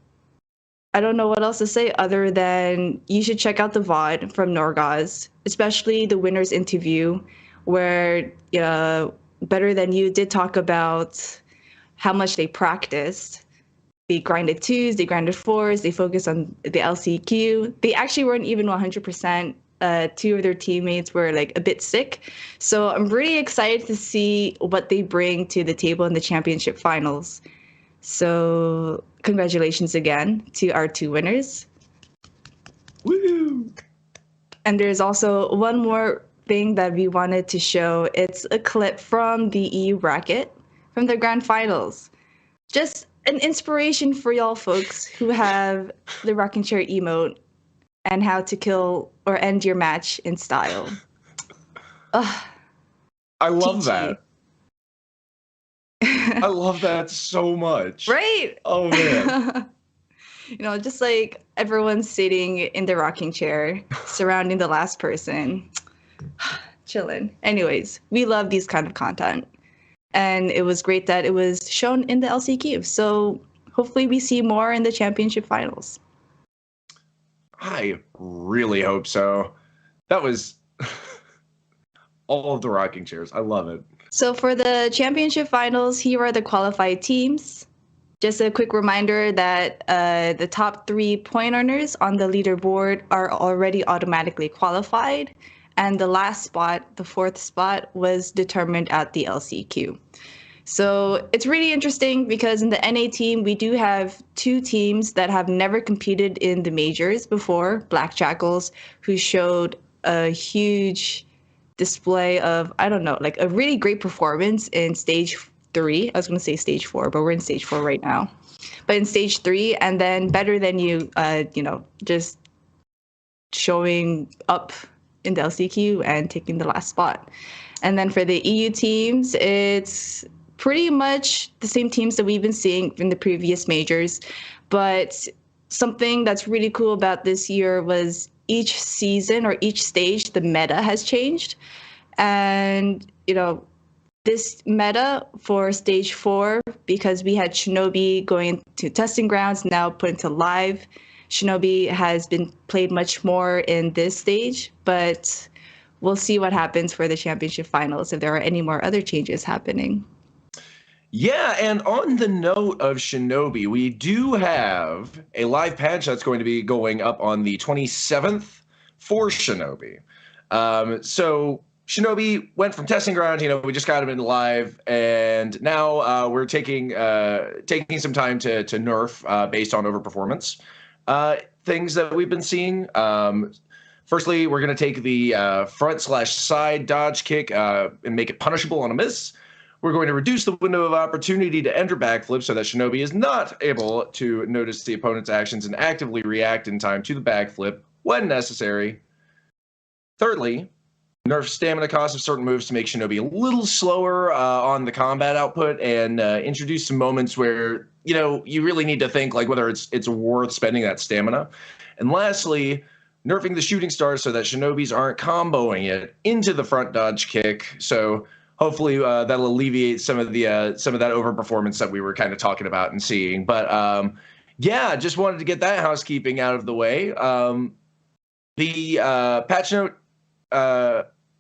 Speaker 10: I don't know what else to say other than you should check out the VOD from Norgaz, especially the winner's interview, where Better Than You did talk about how much they practiced. They grinded 2s, they grinded 4s, they focused on the LCQ. They actually weren't even 100%. 2 of their teammates were a bit sick. So I'm really excited to see what they bring to the table in the championship finals. So congratulations again to our 2 winners.
Speaker 1: Woo!
Speaker 10: And there's also one more thing that we wanted to show. It's a clip from the EU bracket from the grand finals. Just an inspiration for y'all folks who have the rocking chair emote and how to kill or end your match in style.
Speaker 1: I love that. I love that so much.
Speaker 10: Right?
Speaker 1: Oh, man.
Speaker 10: Just everyone's sitting in the rocking chair, surrounding the last person, chilling. Anyways, we love these kind of content. And it was great that it was shown in the LCQ. So hopefully we see more in the championship finals.
Speaker 1: I really hope so. That was all of the rocking chairs. I love it.
Speaker 10: So for the championship finals, here are the qualified teams. Just a quick reminder that the top 3 point earners on the leaderboard are already automatically qualified. And the last spot, the 4th spot, was determined at the LCQ. So it's really interesting because in the NA team, we do have 2 teams that have never competed in the majors before, Black Jackals, who showed a huge display of, a really great performance in stage 3. I was going to say stage 4, but we're in stage 4 right now. But in stage 3, and then Better Than You, just showing up in the LCQ and taking the last spot. And then for the EU teams, it's pretty much the same teams that we've been seeing in the previous majors. But something that's really cool about this year was each season or each stage, the meta has changed. And, this meta for stage 4, because we had Shinobi going to testing grounds, now put into live. Shinobi has been played much more in this stage, but we'll see what happens for the championship finals if there are any more other changes happening.
Speaker 1: Yeah, and on the note of Shinobi, we do have a live patch that's going to be going up on the 27th for Shinobi. So Shinobi went from testing ground, we just got him in live, and now we're taking some time to nerf based on overperformance. Things that we've been seeing. Firstly, we're going to take the front/side dodge kick and make it punishable on a miss. We're going to reduce the window of opportunity to enter backflip so that Shinobi is not able to notice the opponent's actions and actively react in time to the backflip when necessary. Thirdly, nerf stamina cost of certain moves to make Shinobi a little slower on the combat output and introduce some moments where, you really need to think whether it's worth spending that stamina. And lastly, nerfing the shooting stars so that Shinobis aren't comboing it into the front dodge kick. So hopefully that'll alleviate some of that overperformance that we were kind of talking about and seeing. But just wanted to get that housekeeping out of the way. The patch note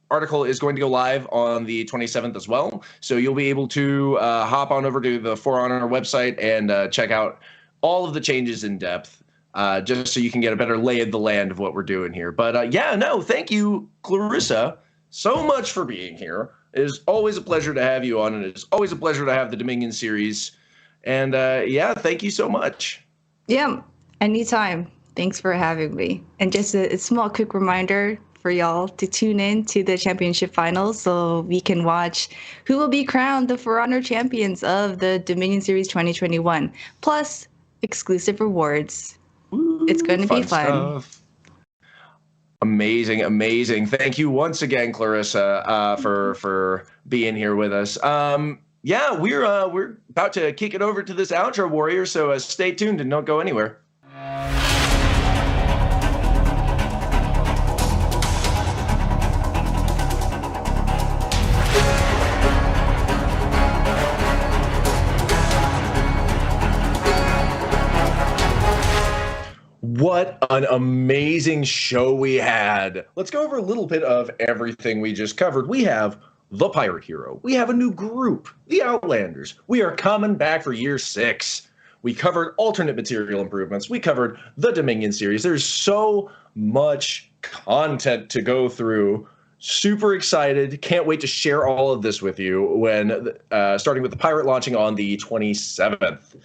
Speaker 1: article is going to go live on the 27th as well. So you'll be able to hop on over to the For Honor website and check out all of the changes in depth, just so you can get a better lay of the land of what we're doing here. But thank you, Clarissa, so much for being here. It is always a pleasure to have you on, and it's always a pleasure to have the Dominion series. And thank you so much.
Speaker 10: Yeah, anytime. Thanks for having me. And just a small quick reminder for y'all to tune in to the championship finals so we can watch who will be crowned the For Honor champions of the Dominion Series 2021, plus exclusive rewards. It's going to be fun. Stuff.
Speaker 1: Amazing, amazing. Thank you once again, Clarissa, for being here with us. Yeah, we're about to kick it over to this outro, Warrior, so stay tuned and don't go anywhere. What an amazing show we had. Let's go over a little bit of everything we just covered. We have the Pirate Hero. We have a new group, the Outlanders. We are coming back for year 6. We covered alternate material improvements. We covered the Dominion series. There's so much content to go through. Super excited. Can't wait to share all of this with you when starting with the Pirate launching on the 27th.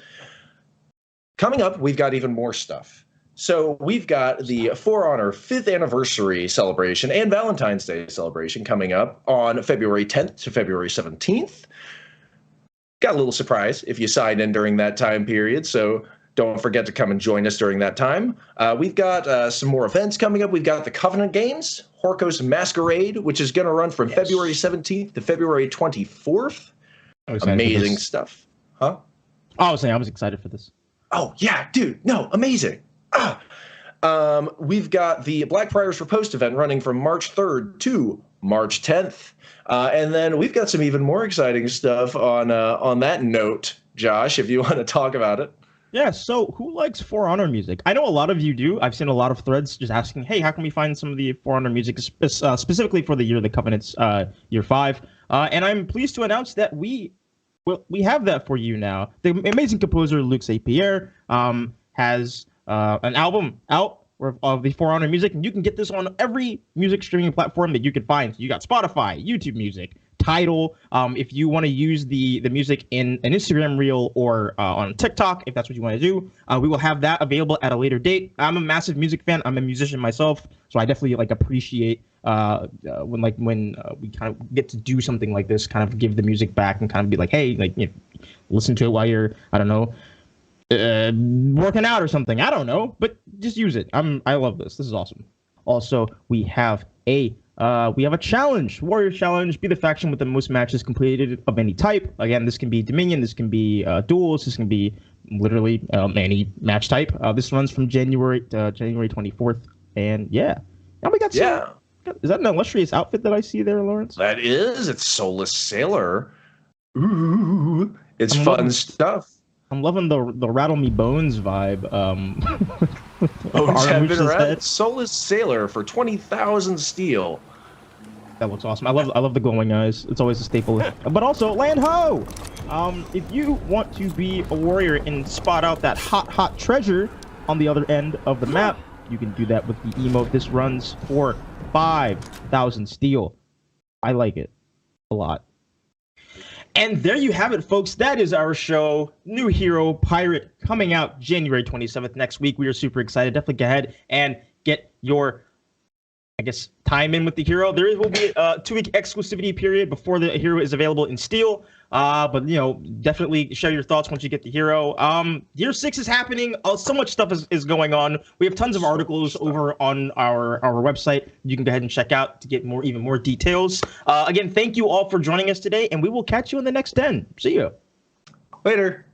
Speaker 1: Coming up, we've got even more stuff. So we've got the For Honor 5th anniversary celebration and Valentine's Day celebration coming up on February 10th to February 17th. Got a little surprise if you signed in during that time period, so don't forget to come and join us during that time. We've got some more events coming up. We've got the Covenant Games, Horko's Masquerade, which is going to run from February 17th to February 24th. Amazing stuff. Huh?
Speaker 2: I was saying I was excited for this.
Speaker 1: Oh, yeah, dude. No, amazing. We've got the Black Friars for Post event running from March 3rd to March 10th. And then we've got some even more exciting stuff on that note, Josh, if you want to talk about it.
Speaker 2: Yeah, so who likes For Honor music? I know a lot of you do. I've seen a lot of threads just asking, hey, how can we find some of the For Honor music specifically for the Year of the Covenant's Year 5? And I'm pleased to announce that we have that for you now. The amazing composer Luc St. Pierre has an album out of the For Honor music, and you can get this on every music streaming platform that you can find. So you got Spotify, YouTube Music, Tidal. If you want to use the music in an Instagram reel or on TikTok, if that's what you want to do, we will have that available at a later date. I'm a massive music fan. I'm a musician myself, so I definitely appreciate when we kind of get to do something like this, kind of give the music back and kind of be like, hey, listen to it while you're, I don't know, working out or something. I don't know, but just use it. I love this. This is awesome. Also, we have a challenge, Warrior Challenge. Be the faction with the most matches completed of any type. Again, this can be Dominion, this can be duels, this can be literally any match type. This runs from January 24th, and yeah, and we got some.
Speaker 1: Yeah.
Speaker 2: Is that an illustrious outfit that I see there, Lawrence?
Speaker 1: That is. It's Soulless Sailor. Ooh, it's fun stuff.
Speaker 2: I'm loving the Rattle Me Bones vibe.
Speaker 1: Bones have been red. Soulless Sailor for 20,000 steel.
Speaker 2: That looks awesome. I love the glowing eyes. It's always a staple. But also, Land Ho! If you want to be a warrior and spot out that hot treasure on the other end of the map, you can do that with the emote. This runs for 5,000 steel. I like it a lot. And there you have it, folks. That is our show. New Hero Pirate coming out January 27th next week. We are super excited. Definitely go ahead and get your, time in with the hero. There will be a 2-week exclusivity period before the hero is available in Steel. But definitely share your thoughts once you get the hero. Year 6 is happening. So much stuff is going on. We have tons of articles over on our website. You can go ahead and check out to get even more details. Again, thank you all for joining us today, and we will catch you in the next 10. See you.
Speaker 1: Later.